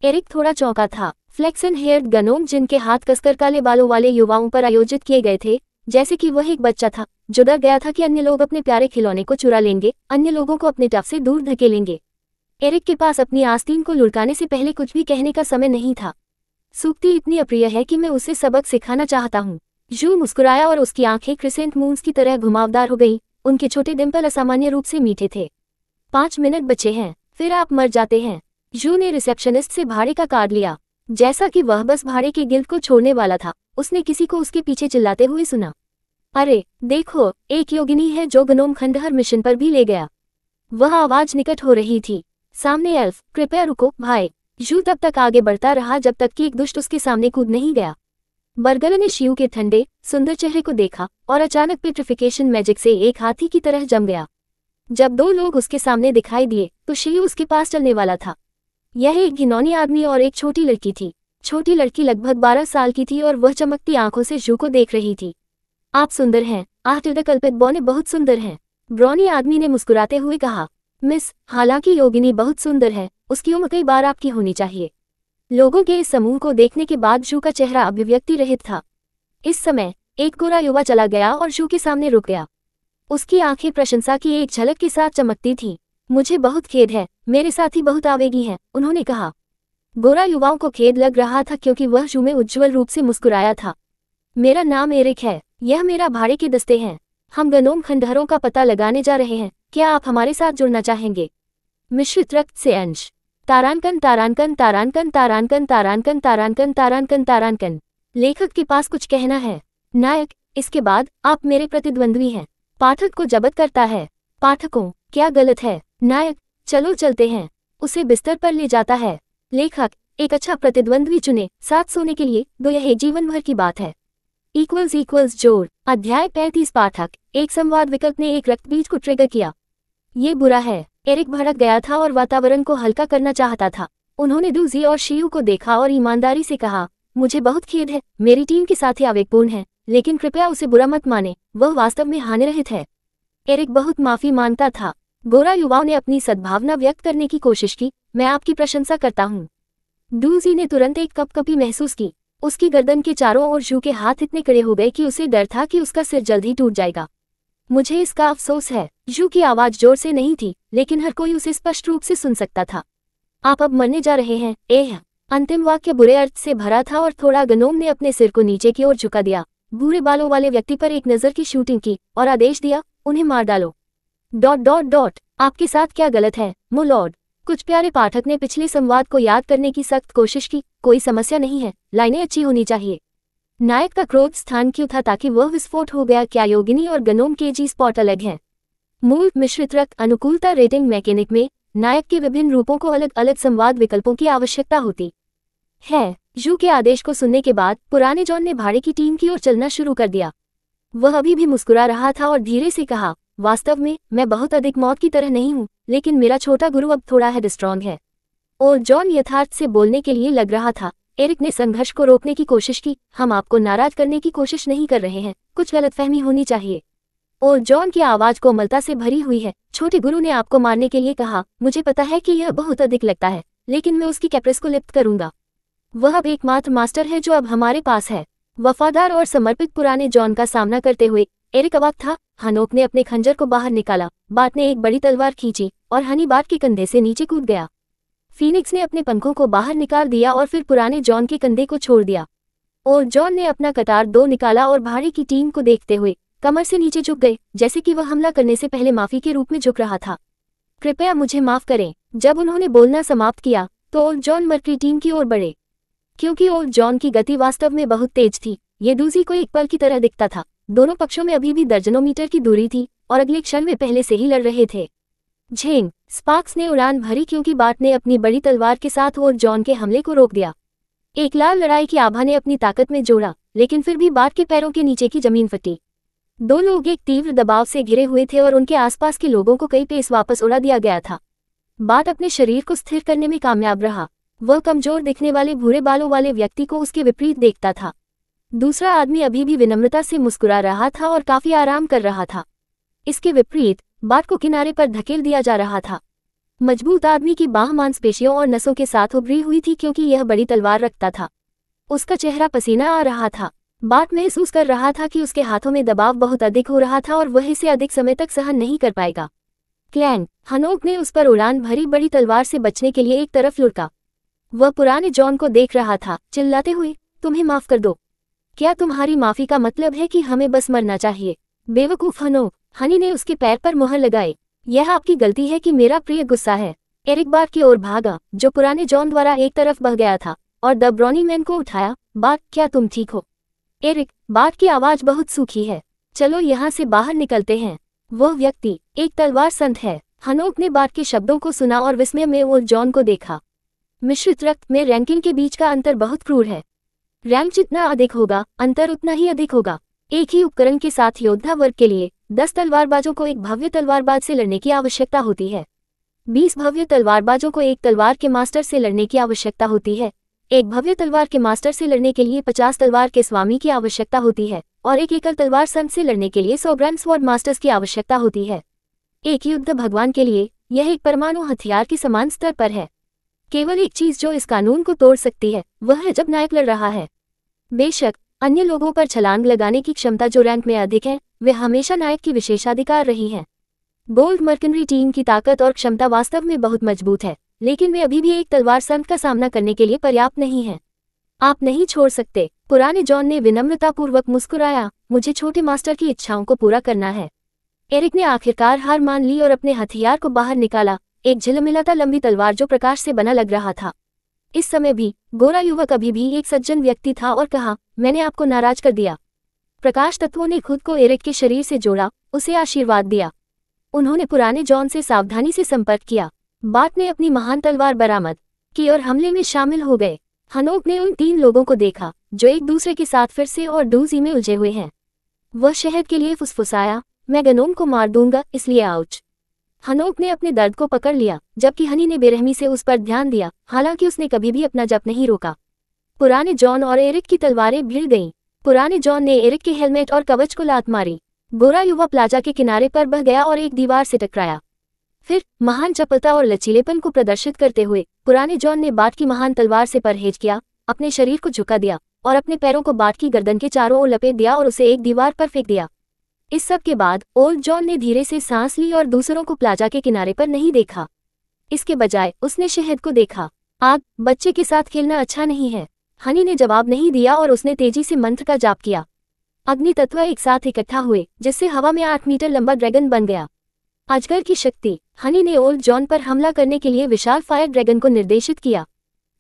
Speaker 1: एरिक थोड़ा चौंका था। फ्लेक्सन हेयर्ड गनोम जिनके हाथ कसकर काले बालों वाले युवाओं पर आयोजित किए गए थे, जैसे कि वह एक बच्चा था जो डर गया था कि अन्य लोग अपने प्यारे खिलौने को चुरा लेंगे, अन्य लोगों को अपने टफ से दूर धकेलेंगे। एरिक के पास अपनी आस्तीन को लुढ़काने से पहले कुछ भी कहने का समय नहीं था। सूक्ति इतनी अप्रिय है कि मैं उसे सबक सिखाना चाहता हूँ। जू मुस्कुराया और उसकी आंखें क्रिसेंट मून्स की तरह घुमावदार हो गईं। उनके छोटे डिंपल असामान्य रूप से मीठे थे। 5 मिनट बचे हैं, फिर आप मर जाते हैं। जू ने रिसेप्शनिस्ट से भाड़े का कार्ड लिया। जैसा कि वह बस भाड़े के गिल्ड को छोड़ने वाला था, उसने किसी को उसके पीछे चिल्लाते हुए सुना, अरे देखो, एक योगिनी है जो गनोम खंडहर मिशन पर भी ले गया। वह आवाज निकट हो रही थी। सामने एल्फ, कृपया रुको भाई। जू तब तक आगे बढ़ता रहा जब तक कि एक दुष्ट उसके सामने कूद नहीं गया। बर्गल ने शियू के ठंडे सुंदर चेहरे को देखा और अचानक पेट्रिफिकेशन मैजिक से एक हाथी की तरह जम गया। जब 2 लोग उसके सामने दिखाई दिए तो शियू उसके पास चलने वाला था। यह एक घिनौनी आदमी और एक छोटी लड़की थी। छोटी लड़की लगभग 12 साल की थी और वह चमकती आंखों से जू को देख रही थी। आप सुंदर हैं, कल्पित बौने बहुत सुंदर हैं। ब्रौनी आदमी ने मुस्कुराते हुए कहा, मिस, हालांकि योगिनी बहुत सुंदर है, उसकी उम्र कई बार आपकी होनी चाहिए। लोगों के इस समूह को देखने के बाद जू का चेहरा अभिव्यक्ति रहित था। इस समय एक गोरा युवा चला गया और जू के सामने रुक गया। उसकी आंखें प्रशंसा की एक झलक के साथ चमकती थीं। मुझे बहुत खेद है, मेरे साथी बहुत आवेगी हैं, उन्होंने कहा। गोरा युवाओं को खेद लग रहा था क्योंकि वह जू में उज्ज्वल रूप से मुस्कुराया था। मेरा नाम एरिक है, यह मेरा भाड़े के दस्ते हैं। हम गनोम खंडहरों का पता लगाने जा रहे हैं, क्या आप हमारे साथ जुड़ना चाहेंगे? मिश्रित रक्त से अंश। तारांकन तारांकन तारांकन तारांकन तारांकन तारांकन तारांकन तारांकन। लेखक के पास कुछ कहना है। नायक, इसके बाद आप मेरे प्रतिद्वंद्वी हैं। पाठक को जब्त करता है। पाठकों, क्या गलत है? नायक, चलो चलते हैं। उसे बिस्तर पर ले जाता है। लेखक, एक अच्छा प्रतिद्वंद्वी चुने, साथ सोने के लिए, दो यह जीवन भर की बात है। जोड़। अध्याय 35। पाठक, एक संवाद विकल्प ने एक रक्तबीज को ट्रिगर किया। ये बुरा है। एरिक भड़क गया था और वातावरण को हल्का करना चाहता था। उन्होंने डूजी और शियू को देखा और ईमानदारी से कहा, मुझे बहुत खेद है, मेरी टीम के साथी आवेगपूर्ण है, लेकिन कृपया उसे बुरा मत माने, वह वास्तव में हानिरहित है। एरिक बहुत माफी मांगता था। गोरा युवाओं ने अपनी सद्भावना व्यक्त करने की कोशिश की। मैं आपकी प्रशंसा करता हूँ। डूजी ने तुरंत एक कपकपी महसूस की। उसकी गर्दन के चारों ओर जू के हाथ इतने कड़े हो गए कि उसे डर था कि उसका सिर जल्द ही टूट जाएगा। मुझे इसका अफसोस है। जू की आवाज जोर से नहीं थी, लेकिन हर कोई उसे स्पष्ट रूप से सुन सकता था। आप अब मरने जा रहे हैं, एह। अंतिम वाक्य बुरे अर्थ से भरा था और थोड़ा गनोम ने अपने सिर को नीचे की ओर झुका दिया, भूरे बालों वाले व्यक्ति पर एक नजर की शूटिंग की और आदेश दिया, उन्हें मार डालो। ... आपके साथ क्या गलत है, मुलॉर्ड? कुछ प्यारे पाठक ने पिछले संवाद को याद करने की सख्त कोशिश की। कोई समस्या नहीं है, लाइनें अच्छी होनी चाहिए। नायक का क्रोध स्थान क्यों था ताकि वह विस्फोट हो गया? क्या योगिनी और गनोम के जी स्पॉट अलग हैं? मूल मिश्रित रक्त अनुकूलता रेटिंग मैकेनिक में नायक के विभिन्न रूपों को अलग अलग संवाद विकल्पों की आवश्यकता होती है। जू के आदेश को सुनने के बाद पुराने जॉन ने भाड़े की टीम की ओर चलना शुरू कर दिया। वह अभी भी मुस्कुरा रहा था और धीरे से कहा, वास्तव में मैं बहुत अधिक मौत की तरह नहीं हूँ, लेकिन मेरा छोटा गुरु अब थोड़ा हेड स्ट्रॉन्ग है। और जॉन यथार्थ से बोलने के लिए लग रहा था। एरिक ने संघर्ष को रोकने की कोशिश की। हम आपको नाराज करने की कोशिश नहीं कर रहे हैं, कुछ गलतफहमी होनी चाहिए। और जॉन की आवाज कोमलता से भरी हुई है। छोटे गुरु ने आपको मारने के लिए कहा। मुझे पता है कि यह बहुत अधिक लगता है, लेकिन मैं उसकी कैप्रेस को लिप्त करूंगा। वह अब एकमात्र मास्टर है जो अब हमारे पास है। वफादार और समर्पित पुराने जॉन का सामना करते हुए एरिक अवाक था। हनोक ने अपने खंजर को बाहर निकाला। बाट ने एक बड़ी तलवार खींची और हनी बाट के कंधे से नीचे कूद गया। फीनिक्स ने अपने पंखों को बाहर निकाल दिया और फिर पुराने जॉन के कंधे को छोड़ दिया। और जॉन ने अपना कतार 2 निकाला और भाड़े की टीम को देखते हुए कमर से नीचे झुक गए, जैसे कि वह हमला करने से पहले माफी के रूप में झुक रहा था। कृपया मुझे माफ करें। जब उन्होंने बोलना समाप्त किया तो ओल्ड जॉन मर्क्री टीम की ओर बढ़े। क्योंकि ओल्ड जॉन की गति वास्तव में बहुत तेज थी, ये डूजी को एक पल की तरह दिखता था। दोनों पक्षों में अभी भी दर्जनों मीटर की दूरी थी और अगले क्षण वे पहले से ही लड़ रहे थे। झेंग! स्पार्क्स ने उड़ान भरी क्योंकि बाट ने अपनी बड़ी तलवार के साथ ओल्ड जॉन के हमले को रोक दिया। एक लाल लड़ाई की आभा ने अपनी ताकत में जोड़ा, लेकिन फिर भी बाट के पैरों के नीचे की जमीन फटी। 2 लोग एक तीव्र दबाव से घिरे हुए थे और उनके आसपास के लोगों को कई पेस वापस उड़ा दिया गया था। बाट अपने शरीर को स्थिर करने में कामयाब रहा। वह कमजोर दिखने वाले भूरे बालों वाले व्यक्ति को उसके विपरीत देखता था। दूसरा आदमी अभी भी विनम्रता से मुस्कुरा रहा था और काफी आराम कर रहा था। इसके विपरीत बाट को किनारे पर धकेल दिया जा रहा था। मजबूत आदमी की बाह मांसपेशियों और नसों के साथ उभरी हुई थी क्योंकि यह बड़ी तलवार रखता था। उसका चेहरा पसीना आ रहा था। बाट महसूस कर रहा था कि उसके हाथों में दबाव बहुत अधिक हो रहा था और वह इसे अधिक समय तक सहन नहीं कर पाएगा। क्लैंग! हनोक ने उस पर उड़ान भरी बड़ी तलवार से बचने के लिए एक तरफ लुढ़का। वह पुराने जॉन को देख रहा था, चिल्लाते हुए, तुम्हें माफ कर दो। क्या तुम्हारी माफी का मतलब है कि हमें बस मरना चाहिए? बेवकूफ हनोक! हनी ने उसके पैर पर मुहर लगाई। यह आपकी गलती है कि मेरा प्रिय गुस्सा है। एरिक बाट की ओर भागा, जो पुराने जॉन द्वारा एक तरफ बह गया था, और द ब्रॉनी मैन को उठाया। बाट, क्या तुम ठीक हो? एरिक! बाट की आवाज बहुत सूखी है। चलो यहाँ से बाहर निकलते हैं। वह व्यक्ति एक तलवार संत है। हनोक ने बाट के शब्दों को सुना और विस्मय में ओल्ड जॉन को देखा। मिश्रित रक्त में रैंकिंग के बीच का अंतर बहुत क्रूर है। रैंक जितना अधिक होगा, अंतर उतना ही अधिक होगा। एक ही उपकरण के साथ योद्धा वर्ग के लिए 10 तलवारबाजों को एक भव्य तलवारबाज से लड़ने की आवश्यकता होती है। 20 भव्य तलवारबाजों को एक तलवार के मास्टर से लड़ने की आवश्यकता होती है। एक भव्य तलवार के मास्टर से लड़ने के लिए 50 तलवार के स्वामी की आवश्यकता होती है और एक एकल तलवार संत से लड़ने के लिए 100 ग्रैंड स्वॉर्ड मास्टर्स की आवश्यकता होती है। एक युद्ध भगवान के लिए यह एक परमाणु हथियार के समान स्तर पर है। केवल एक चीज जो इस कानून को तोड़ सकती है वह है जब नायक लड़ रहा है। बेशक अन्य लोगों पर छलांग लगाने की क्षमता जो रैंक में अधिक है, वे हमेशा नायक की विशेषाधिकार रही हैं। गोल्ड मर्कनरी टीम की ताकत और क्षमता वास्तव में बहुत मजबूत है, लेकिन वे अभी भी एक तलवार संकट का सामना करने के लिए पर्याप्त नहीं हैं। आप नहीं छोड़ सकते। पुराने जॉन ने विनम्रतापूर्वक मुस्कुराया। मुझे छोटे मास्टर की इच्छाओं को पूरा करना है। एरिक ने आखिरकार हार मान ली और अपने हथियार को बाहर निकाला, एक झिलमिलाता लंबी तलवार जो प्रकाश से बना लग रहा था। इस समय भी गोरा युवक अभी भी एक सज्जन व्यक्ति था और कहा, मैंने आपको नाराज कर दिया। प्रकाश तत्वों ने खुद को एरिक के शरीर से जोड़ा, उसे आशीर्वाद दिया। उन्होंने पुराने जॉन से सावधानी से संपर्क किया। बार्ट ने अपनी महान तलवार बरामद की और हमले में शामिल हो गए। हनोक ने उन 3 लोगों को देखा जो एक दूसरे के साथ फिर से और डूजी में उलझे हुए हैं। वह शहद के लिए फुसफुसाया, मैं गनोम को मार दूंगा, इसलिए आउच। हनोक ने अपने दर्द को पकड़ लिया, जबकि हनी ने बेरहमी से उस पर ध्यान दिया, हालांकि उसने कभी भी अपना जप नहीं रोका। पुराने जॉन और एरिक की तलवारें भिड़ गईं। पुराने जॉन ने एरिक के हेलमेट और कवच को लात मारी। गोरा युवा प्लाजा के किनारे पर बह गया और एक दीवार से टकराया। फिर महान चपलता और लचीलेपन को प्रदर्शित करते हुए पुराने जॉन ने बार्ट की महान तलवार से परहेज किया, अपने शरीर को झुका दिया और अपने पैरों को बार्ट की गर्दन के चारों ओर लपेट दिया और उसे एक दीवार पर फेंक दिया। इस सब के बाद ओल्ड जॉन ने धीरे से सांस ली और दूसरों को प्लाजा के किनारे पर नहीं देखा। इसके बजाय उसने शहद को देखा। आग, बच्चे के साथ खेलना अच्छा नहीं है। हनी ने जवाब नहीं दिया और उसने तेजी से मंत्र का जाप किया। अग्नि तत्व एक साथ इकट्ठा हुए, जिससे हवा में 8 मीटर लंबा ड्रैगन बन गया। अजगर की शक्ति। हनी ने ओल्ड जॉन पर हमला करने के लिए विशाल फायर ड्रैगन को निर्देशित किया।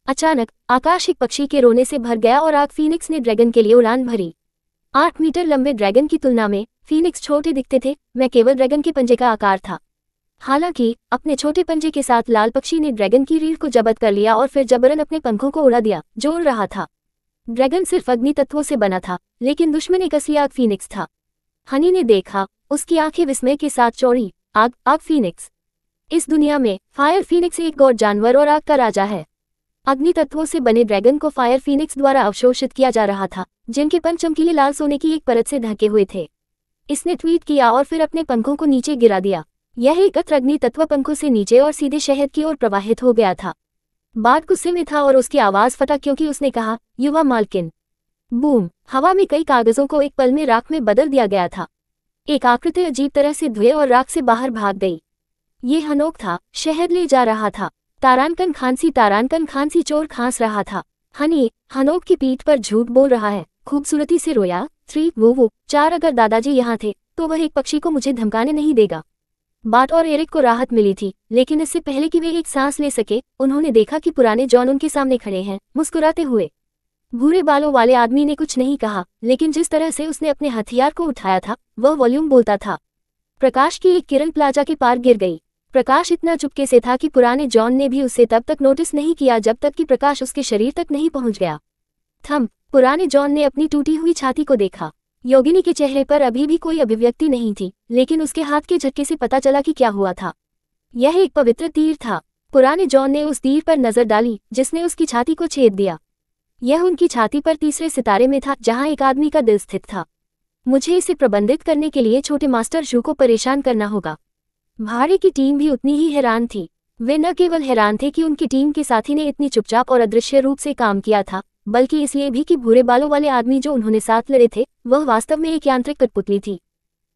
Speaker 1: अचानक आकाश एक पक्षी के रोने से भर गया और आग फीनिक्स ने ड्रैगन के लिए उड़ान भरी। 8 मीटर लंबे ड्रैगन की तुलना में फीनिक्स छोटे दिखते थे, मैं केवल ड्रैगन के पंजे का आकार था। हालांकि अपने छोटे पंजे के साथ लाल पक्षी ने ड्रैगन की रीढ़ को जब्त कर लिया और फिर जबरन अपने पंखों को उड़ा दिया, जो उड़ रहा था। ड्रैगन सिर्फ अग्नि तत्वों से बना था, लेकिन दुश्मन एक असली आग फीनिक्स था। हनी ने देखा, उसकी आंखें विस्मय के साथ चौड़ी। आग फीनिक्स। इस दुनिया में फायर फीनिक्स एक गॉड जानवर और आग का राजा है। अग्नि तत्वों से बने ड्रैगन को फायर फीनिक्स द्वारा अवशोषित किया जा रहा था, जिनके पंख चमकीले लाल सोने की एक परत से ढके हुए थे। इसने ट्वीट किया और फिर अपने पंखों को नीचे गिरा दिया। यह एकत्र अग्नि तत्व पंखों से नीचे और सीधे शहद की ओर प्रवाहित हो गया था। बार्ट गुस्से में था और उसकी आवाज फटा क्योंकि उसने कहा, युवा मालकिन। बूम! हवा में कई कागजों को एक पल में राख में बदल दिया गया था। एक आकृति अजीब तरह से धुए और राख से बाहर भाग गई। ये हनोक था, शहद ले जा रहा था। तारानकन खांसी चोर खांस रहा था। हनी हनोक की पीठ पर झूठ बोल रहा है, खूबसूरती से रोया। 3 वो 4 अगर दादाजी यहाँ थे तो वह एक पक्षी को मुझे धमकाने नहीं देगा। बार्ट और एरिक को राहत मिली थी, लेकिन इससे पहले कि वे एक सांस ले सके, उन्होंने देखा कि पुराने जॉन उनके सामने खड़े हैं, मुस्कुराते हुए। भूरे बालों वाले आदमी ने कुछ नहीं कहा, लेकिन जिस तरह से उसने अपने हथियार को उठाया था वह वॉल्यूम बोलता था। प्रकाश की एक किरण प्लाजा के पार गिर गई। प्रकाश इतना चुपके से था कि पुराने जॉन ने भी उससे तब तक नोटिस नहीं किया जब तक कि प्रकाश उसके शरीर तक नहीं पहुंच गया। पुराने जॉन ने अपनी टूटी हुई छाती को देखा। योगिनी के चेहरे पर अभी भी कोई अभिव्यक्ति नहीं थी, लेकिन उसके हाथ के झटके से पता चला कि क्या हुआ था। यह एक पवित्र तीर था। पुराने जॉन ने उस तीर पर नजर डाली जिसने उसकी छाती को छेद दिया। यह उनकी छाती पर तीसरे सितारे में था, जहां एक आदमी का दिल स्थित था। मुझे इसे प्रबंधित करने के लिए छोटे मास्टर जू को परेशान करना होगा। भाड़े की टीम भी उतनी ही हैरान थी। वे न केवल हैरान थे कि उनकी टीम के साथी ने इतनी चुपचाप और अदृश्य रूप से काम किया था, बल्कि इसलिए भी कि भूरे बालों वाले आदमी जो उन्होंने साथ लड़े थे वह वास्तव में एक यांत्रिक कठपुतली थी।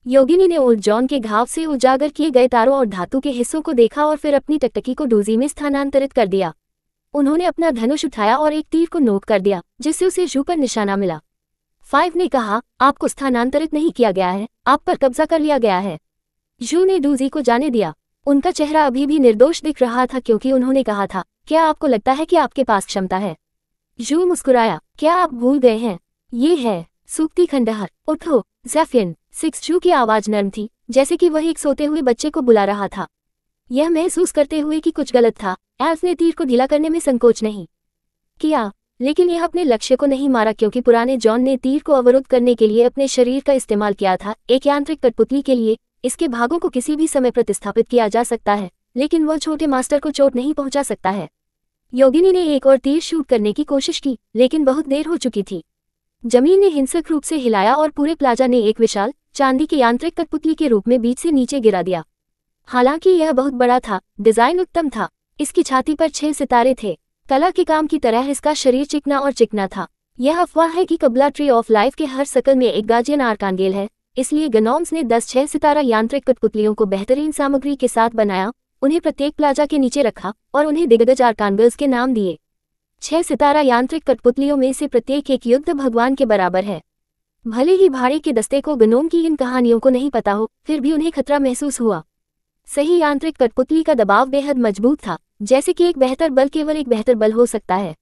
Speaker 1: योगिनी ने ओल्ड जॉन के घाव से उजागर किए गए तारों और धातु के हिस्सों को देखा और फिर अपनी टकटकी को डूजी में स्थानांतरित कर दिया। उन्होंने अपना धनुष उठाया और एक तीर को नोक कर दिया, जिससे उसे जू पर निशाना मिला। 5 ने कहा, आपको स्थानांतरित नहीं किया गया है, आप पर कब्जा कर लिया गया है। जू ने डूजी को जाने दिया। उनका चेहरा अभी भी निर्दोष दिख रहा था क्योंकि उन्होंने कहा था, क्या आपको लगता है कि आपके पास क्षमता है? जू मुस्कुराया, क्या आप भूल गए हैं? ये है सूखती खंडहर, उठो ज़ेफियन। 6 जू की आवाज नर्म थी, जैसे कि वह एक सोते हुए बच्चे को बुला रहा था। यह महसूस करते हुए कि कुछ गलत था, एल्फ ने तीर को ढीला करने में संकोच नहीं किया, लेकिन यह अपने लक्ष्य को नहीं मारा क्योंकि पुराने जॉन ने तीर को अवरुद्ध करने के लिए अपने शरीर का इस्तेमाल किया था। एक यांत्रिक कठपुतली के लिए इसके भागों को किसी भी समय प्रतिस्थापित किया जा सकता है, लेकिन वह छोटे मास्टर को चोट नहीं पहुंचा सकता है। योगिनी ने एक और तीर शूट करने की कोशिश की, लेकिन बहुत देर हो चुकी थी। जमीन ने हिंसक रूप से हिलाया और पूरे प्लाजा ने एक विशाल चांदी की यांत्रिक कठपुतली के रूप में बीच से नीचे गिरा दिया। हालांकि यह बहुत बड़ा था, डिजाइन उत्तम था। इसकी छाती पर 6 सितारे थे। कला के काम की तरह इसका शरीर चिकना और चिकना था। यह अफवाह है कि कबला ट्री ऑफ लाइफ के हर सर्कल में एक गार्जियन आर्कांगेल है, इसलिए गनोम्स ने 10 6 सितारा यांत्रिक कठपुतलियों को बेहतरीन सामग्री के साथ बनाया, उन्हें प्रत्येक प्लाजा के नीचे रखा और उन्हें दिग्गज आर्कानगल्स के नाम दिए। 6 सितारा यांत्रिक कठपुतलियों में से प्रत्येक एक युद्ध भगवान के बराबर है। भले ही भाड़े के दस्ते को गनोम की इन कहानियों को नहीं पता हो, फिर भी उन्हें खतरा महसूस हुआ। सही यांत्रिक कठपुतली का दबाव बेहद मजबूत था, जैसे कि एक बेहतर बल केवल एक बेहतर बल हो सकता है।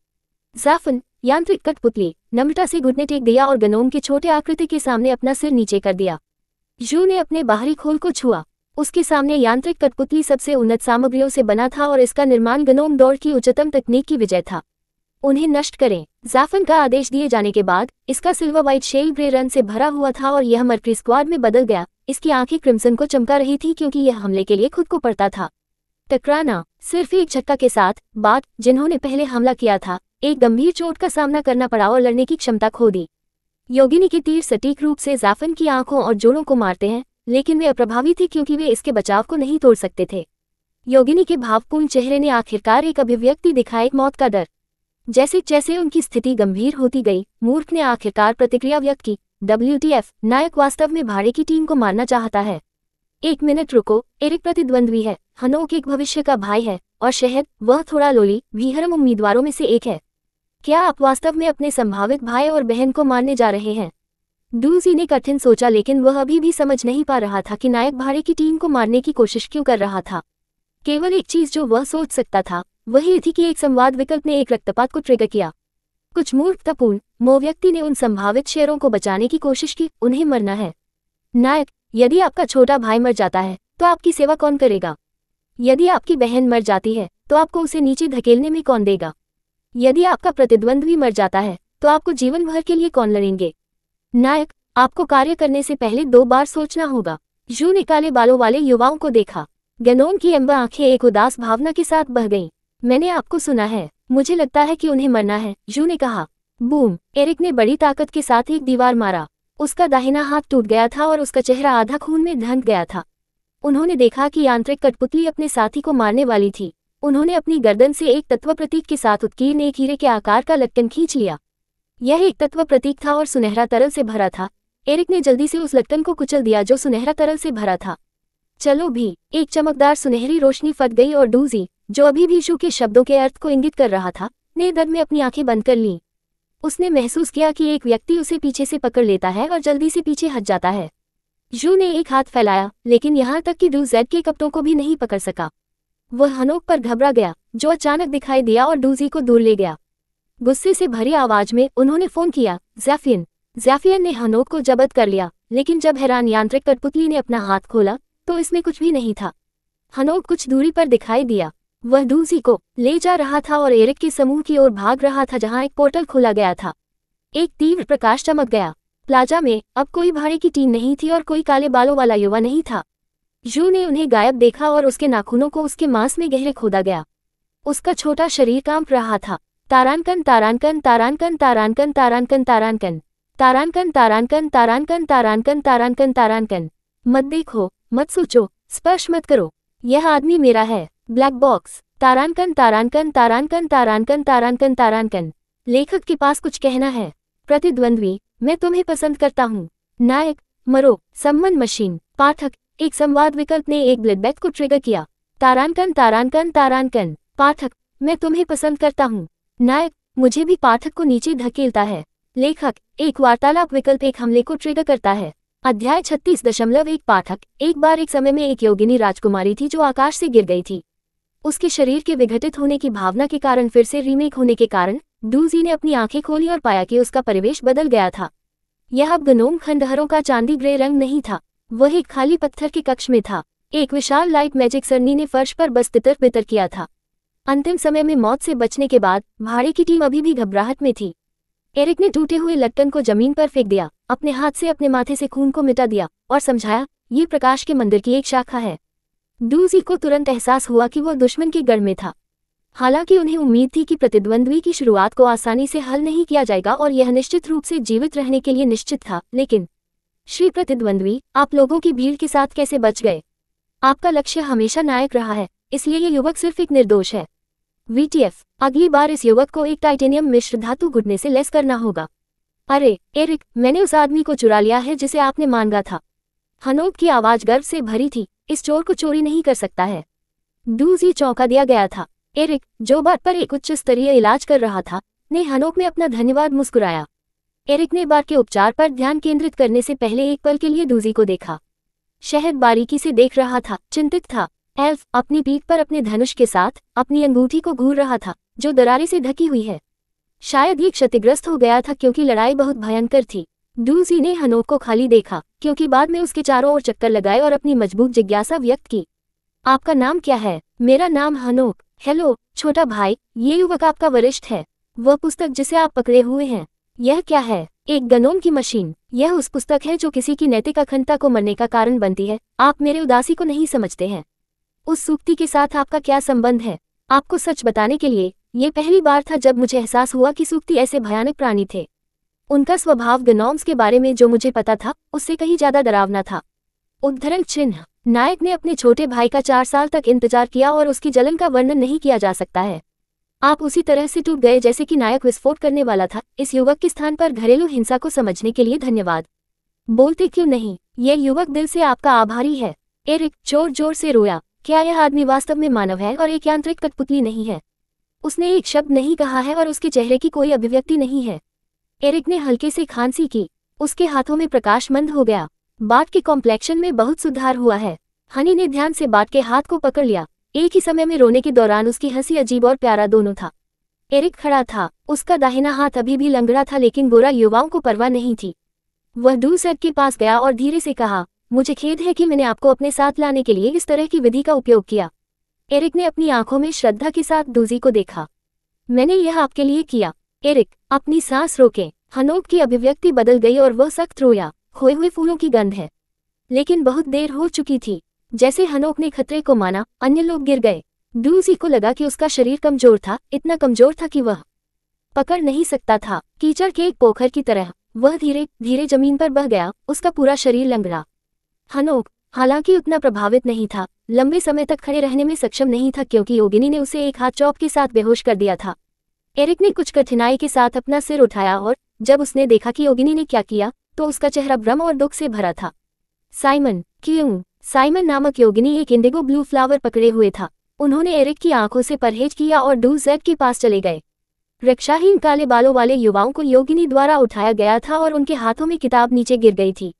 Speaker 1: ज़ाफ़न यांत्रिक कठपुतली नम्रता से घुटने टेक दिया और गनोम के छोटे आकृति के सामने अपना सिर नीचे कर दिया। जू ने अपने बाहरी खोल को छुआ। उसके सामने यांत्रिक कठपुतली सबसे उन्नत सामग्रियों से बना था और इसका निर्माण गनोम दौड़ की उच्चतम तकनीक की विजय था। उन्हें नष्ट करें। ज़ाफ़न का आदेश दिए जाने के बाद इसका सिल्वर वाइट शेल ग्रे रंग से भरा हुआ था और यह मर्क्री स्क्वाड में बदल गया। इसकी आंखें क्रिम्सन को चमका रही थी क्योंकि यह हमले के लिए खुद को पड़ता था। टकराना सिर्फ एक झटका के साथ बात जिन्होंने पहले हमला किया था, एक गंभीर चोट का सामना करना पड़ा और लड़ने की क्षमता खो दी। योगिनी के तीर सटीक रूप से ज़ाफ़न की आंखों और जोड़ों को मारते हैं, लेकिन वे अप्रभावी थी क्योंकि वे इसके बचाव को नहीं तोड़ सकते थे। योगिनी के भावपूर्ण चेहरे ने आखिरकार एक अभिव्यक्ति दिखाई, मौत का डर। जैसे जैसे उनकी स्थिति गंभीर होती गई, मूर्ख ने आखिरकार प्रतिक्रिया व्यक्त की, WTF, नायक वास्तव में भाड़े की टीम को मारना चाहता है। 1 मिनट रुको, एरिक प्रतिद्वंद्वी है, हनोक एक भविष्य का भाई है, और शहद, वह थोड़ा लोली, भीहरम उम्मीदवारों में से एक है। क्या आप वास्तव में अपने संभावित भाई और बहन को मारने जा रहे हैं? डूजी ने कठिन सोचा, लेकिन वह अभी भी समझ नहीं पा रहा था कि नायक भाड़े की टीम को मारने की कोशिश क्यों कर रहा था। केवल एक चीज जो वह सोच सकता था वही थी कि एक संवाद विकल्प ने एक रक्तपात को ट्रिगर किया। कुछ मूर्खतापूर्ण मो व्यक्ति ने उन संभावित शेयरों को बचाने की कोशिश की। उन्हें मरना है। नायक, यदि आपका छोटा भाई मर जाता है तो आपकी सेवा कौन करेगा? यदि आपकी बहन मर जाती है तो आपको उसे नीचे धकेलने में कौन देगा? यदि आपका प्रतिद्वंद्वी मर जाता है तो आपको जीवन भर के लिए कौन लड़ेंगे? नायक, आपको कार्य करने से पहले 2 बार सोचना होगा। जू ने काले बालों वाले युवाओं को देखा। गनोम की एम्बर आंखें एक उदास भावना के साथ बह गईं। मैंने आपको सुना है, मुझे लगता है कि उन्हें मरना है, जू ने कहा। बूम! एरिक ने बड़ी ताकत के साथ एक दीवार मारा। उसका दाहिना हाथ टूट गया था और उसका चेहरा आधा खून में ढंक गया था। उन्होंने देखा कि यांत्रिक कठपुतली अपने साथी को मारने वाली थी। उन्होंने अपनी गर्दन से एक तत्व प्रतीक के साथ उत्कीर्ण एक हीरे के आकार का लटकन खींच लिया। यह एक तत्व प्रतीक था और सुनहरा तरल से भरा था। एरिक ने जल्दी से उस लटकन को कुचल दिया जो सुनहरा तरल से भरा था। चलो भी! एक चमकदार सुनहरी रोशनी फट गई और डूजी, जो अभी भी शू के शब्दों के अर्थ को इंगित कर रहा था, ने दर्द में अपनी आंखें बंद कर लीं। उसने महसूस किया कि एक व्यक्ति उसे पीछे से पकड़ लेता है और जल्दी से पीछे हट जाता है। जू ने एक हाथ फैलाया, लेकिन यहाँ तक कि डू जेड के कपड़ों को भी नहीं पकड़ सका। वह हनोक पर घबरा गया, जो अचानक दिखाई दिया और डूजी को दूर ले गया। गुस्से से भरी आवाज में उन्होंने फोन किया, ज़ाफ़ियन। ज़ाफ़ियन ने हनोक को जब्त कर लिया, लेकिन जब हैरान यांत्रिक कठपुतली ने अपना हाथ खोला तो इसमें कुछ भी नहीं था। हनोक कुछ दूरी पर दिखाई दिया। वह डूजी को ले जा रहा था और एरिक के समूह की ओर भाग रहा था जहां एक पोर्टल खोला गया था। एक तीव्र प्रकाश चमक गया। प्लाजा में अब कोई भाड़े की टीम नहीं थी और कोई काले बालों वाला युवा नहीं था। जू ने उन्हें गायब देखा और उसके नाखूनों को उसके मांस में गहरे खोदा गया। उसका छोटा शरीर कांप रहा था। तारानकन तारानकन तारानकन तारानकन तारानकन तारानकन तारानकन तारानकन तारानकन तारानकन तारानकन तारानकन। मत देखो, मत सोचो, स्पर्श मत करो, यह आदमी मेरा है। Black box. तारानकन तारानकन तारानकन तारानकन तारानकन तारानकन। लेखक के पास कुछ कहना है। प्रतिद्वंद्वी, मैं तुम्हें पसंद करता हूँ। नायक, मरो। सम्मन मशीन। पाठक, एक संवाद विकल्प ने एक ब्लडबैथ को ट्रिगर किया। तारानकन तारानकन तारानकन। पाठक, मैं तुम्हें पसंद करता हूँ। नायक, मुझे भी पाठक को नीचे धकेलता है। लेखक, एक वार्तालाप विकल्प एक हमले को ट्रिगर करता है। अध्याय 36.1 पाठक, एक बार एक समय में एक योगिनी राजकुमारी थी जो आकाश से गिर गई थी। उसके शरीर के विघटित होने की भावना के कारण फिर से रीमेक होने के कारण डूजी ने अपनी आंखें खोली और पाया कि उसका परिवेश बदल गया था। यह अब गनोम खंडहरों का चांदी ग्रे रंग नहीं था। वह एक खाली पत्थर के कक्ष में था। एक विशाल लाइट मैजिक सरनी ने फर्श पर बस तितर बितर किया था। अंतिम समय में मौत से बचने के बाद भाड़े की टीम अभी भी घबराहट में थी। एरिक ने टूटे हुए लटकन को जमीन पर फेंक दिया, अपने हाथ से अपने माथे से खून को मिटा दिया और समझाया, ये प्रकाश के मंदिर की एक शाखा है। डूजी को तुरंत एहसास हुआ कि वह दुश्मन के गढ़ में था। हालांकि उन्हें उम्मीद थी कि प्रतिद्वंद्वी की शुरुआत को आसानी से हल नहीं किया जाएगा और यह निश्चित रूप से जीवित रहने के लिए निश्चित था, लेकिन श्री प्रतिद्वंद्वी, आप लोगों की भीड़ के साथ कैसे बच गए? आपका लक्ष्य हमेशा नायक रहा है, इसलिए ये युवक सिर्फ एक निर्दोष है। VTF, अगली बार इस युवक को एक टाइटेनियम मिश्र धातु घुटने से लेस करना होगा। अरे एरिक, मैंने उस आदमी को चुरा लिया है जिसे आपने मांगा था। हनोक की आवाज गर्व से भरी थी। इस चोर को चोरी नहीं कर सकता है। डूजी चौंका दिया गया था। एरिक, जो बात पर एक उच्च स्तरीय इलाज कर रहा था, ने हनोक में अपना धन्यवाद मुस्कुराया। एरिक ने बात के उपचार पर ध्यान केंद्रित करने से पहले एक पल के लिए डूजी को देखा। शहद बारीकी से देख रहा था, चिंतित था। एल्फ अपनी पीठ पर अपने धनुष के साथ अपनी अंगूठी को घूर रहा था, जो दरारे से ढकी हुई है। शायद ये क्षतिग्रस्त हो गया था क्योंकि लड़ाई बहुत भयंकर थी। डूजी ने हनोक को खाली देखा, क्योंकि बाद में उसके चारों ओर चक्कर लगाए और अपनी मजबूत जिज्ञासा व्यक्त की। आपका नाम क्या है? मेरा नाम हनोक। हेलो छोटा भाई, ये युवक आपका वरिष्ठ है। वह पुस्तक जिसे आप पकड़े हुए हैं, यह क्या है? एक गनोम की मशीन। यह उस पुस्तक है जो किसी की नैतिक अखंडता को मरने का कारण बनती है। आप मेरे उदासी को नहीं समझते हैं। उस सूक्ति के साथ आपका क्या संबंध है? आपको सच बताने के लिए, ये पहली बार था जब मुझे एहसास हुआ कि सूक्ति ऐसे भयानक प्राणी थे। उनका स्वभाव गनोम्स के बारे में जो मुझे पता था उससे कहीं ज्यादा डरावना था। उद्धरण चिन्ह। नायक ने अपने छोटे भाई का 4 साल तक इंतजार किया और उसकी जलन का वर्णन नहीं किया जा सकता है। आप उसी तरह से टूट गए जैसे कि नायक विस्फोट करने वाला था। इस युवक के स्थान पर घरेलू हिंसा को समझने के लिए धन्यवाद। बोलते क्यों नहीं? यह युवक दिल से आपका आभारी है। एरिक जोर जोर से रोया। क्या यह आदमी वास्तव में मानव है और एक यांत्रिक कठपुतली नहीं है? उसने एक शब्द नहीं कहा है और उसके चेहरे की कोई अभिव्यक्ति नहीं है। एरिक ने हल्के से खांसी की। उसके हाथों में प्रकाश मंद हो गया। बाट के कॉम्प्लेक्शन में बहुत सुधार हुआ है। हनी ने ध्यान से बाट के हाथ को पकड़ लिया। एक ही समय में रोने के दौरान उसकी हंसी अजीब और प्यारा दोनों था। एरिक खड़ा था। उसका दाहिना हाथ अभी भी लंगड़ा था, लेकिन गोरा युवाओं को परवाह नहीं थी। वह डूसर के पास गया और धीरे से कहा, मुझे खेद है कि मैंने आपको अपने साथ लाने के लिए इस तरह की विधि का उपयोग किया। एरिक ने अपनी आंखों में श्रद्धा के साथ डूजी को देखा। मैंने यह आपके लिए किया। एरिक अपनी सांस रोके। हनोक की अभिव्यक्ति बदल गई और वह सख्त रोया। खोए हुए फूलों की गंध है। लेकिन बहुत देर हो चुकी थी। जैसे हनोक ने खतरे को माना, अन्य लोग गिर गए। डूजी को लगा कि उसका शरीर कमजोर था, इतना कमजोर था कि वह पकड़ नहीं सकता था। कीचड़ के एक पोखर की तरह वह धीरे धीरे जमीन पर बह गया, उसका पूरा शरीर लंगड़ा। हनोक हालांकि उतना प्रभावित नहीं था, लंबे समय तक खड़े रहने में सक्षम नहीं था क्योंकि योगिनी ने उसे एक हाथ चॉप के साथ बेहोश कर दिया था। एरिक ने कुछ कठिनाई के साथ अपना सिर उठाया और जब उसने देखा कि योगिनी ने क्या किया, तो उसका चेहरा भ्रम और दुख से भरा था। साइमन, क्यों? साइमन नामक योगिनी एक इंडिगो ब्लू फ्लावर पकड़े हुए था। उन्होंने एरिक की आंखों से परहेज किया और डूजेड के पास चले गए। रक्षाहीन काले बालों वाले युवाओं को योगिनी द्वारा उठाया गया था और उनके हाथों में किताब नीचे गिर गई थी।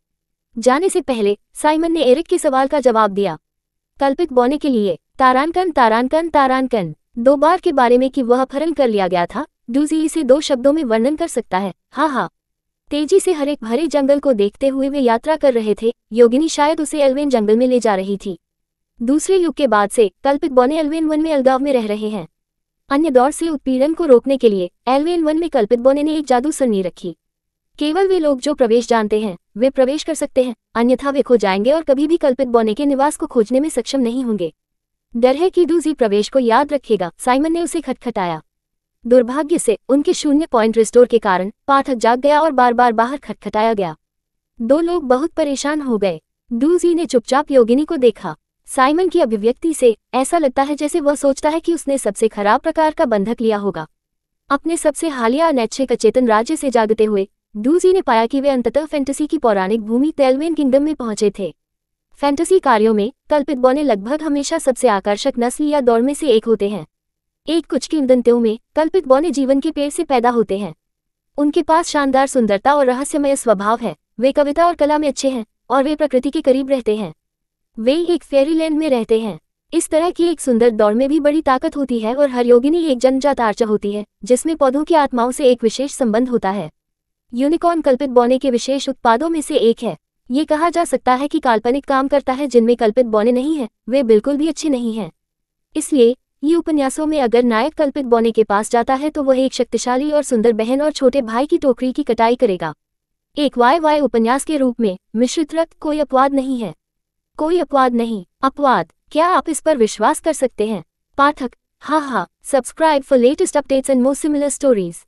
Speaker 1: जाने से पहले साइमन ने एरिक के सवाल का जवाब दिया। कल्पित बोने के लिए तारानकन तारानकन तारानकन 2 बार के बारे में कि वह अपहरण कर लिया गया था। डूजी इसे 2 शब्दों में वर्णन कर सकता है। हाँ हाँ। तेजी से हरे भरे जंगल को देखते हुए वे यात्रा कर रहे थे। योगिनी शायद उसे एल्वेन जंगल में ले जा रही थी। दूसरे युग के बाद से कल्पित बोने एल्वेन वन में अलगाव में रह रहे हैं। अन्य दौर से उत्पीड़न को रोकने के लिए एल्वेन वन में कल्पित बोने ने एक जादू सरनी रखी। केवल वे लोग जो प्रवेश जानते हैं वे प्रवेश कर सकते हैं, अन्यथा वे खो जाएंगे और कभी भी कल्पित बोने के निवास को खोजने में सक्षम नहीं होंगे। डर है कि डूजी प्रवेश को याद रखेगा। साइमन ने उसे खटखटाया। दुर्भाग्य से उनके 0 पॉइंट रिस्टोर के कारण पाठक जाग गया और बार बार बाहर खटखटाया गया। 2 लोग बहुत परेशान हो गए। डूजी ने चुपचाप योगिनी को देखा। साइमन की अभिव्यक्ति से ऐसा लगता है जैसे वह सोचता है कि उसने सबसे खराब प्रकार का बंधक लिया होगा। अपने सबसे हालिया अनैच्छिक अचेतन राज्य से जागते हुए डूजी ने पाया कि वे अंततः फैंटेसी की पौराणिक भूमि तेल्वेन किंगडम में पहुंचे थे। फैंटेसी कार्यों में कल्पित बोने लगभग हमेशा सबसे आकर्षक नस्ल या दौर में से एक होते हैं। एक कुछ किंवदंतियों में कल्पित बोने जीवन के पेड़ से पैदा होते हैं। उनके पास शानदार सुंदरता और रहस्यमय स्वभाव है। वे कविता और कला में अच्छे हैं और वे प्रकृति के करीब रहते हैं। वे एक फेरीलैंड में रहते हैं। इस तरह की एक सुंदर दौड़ में भी बड़ी ताकत होती है और हर योगिनी एक जन्मजात आर्चा होती है जिसमें पौधों की आत्माओं से एक विशेष संबंध होता है। यूनिकॉर्न कल्पित बोने के विशेष उत्पादों में से एक है। ये कहा जा सकता है कि काल्पनिक काम करता है जिनमें कल्पित बोने नहीं है, वे बिल्कुल भी अच्छे नहीं हैं। इसलिए ये उपन्यासों में अगर नायक कल्पित बोने के पास जाता है तो वह एक शक्तिशाली और सुंदर बहन और छोटे भाई की टोकरी की कटाई करेगा। एक वाई उपन्यास के रूप में मिश्रित रक्त कोई अपवाद नहीं है। कोई अपवाद नहीं, अपवाद। क्या आप इस पर विश्वास कर सकते हैं? पाठक: हाँ हाँ। Subscribe for latest updates and more similar stories.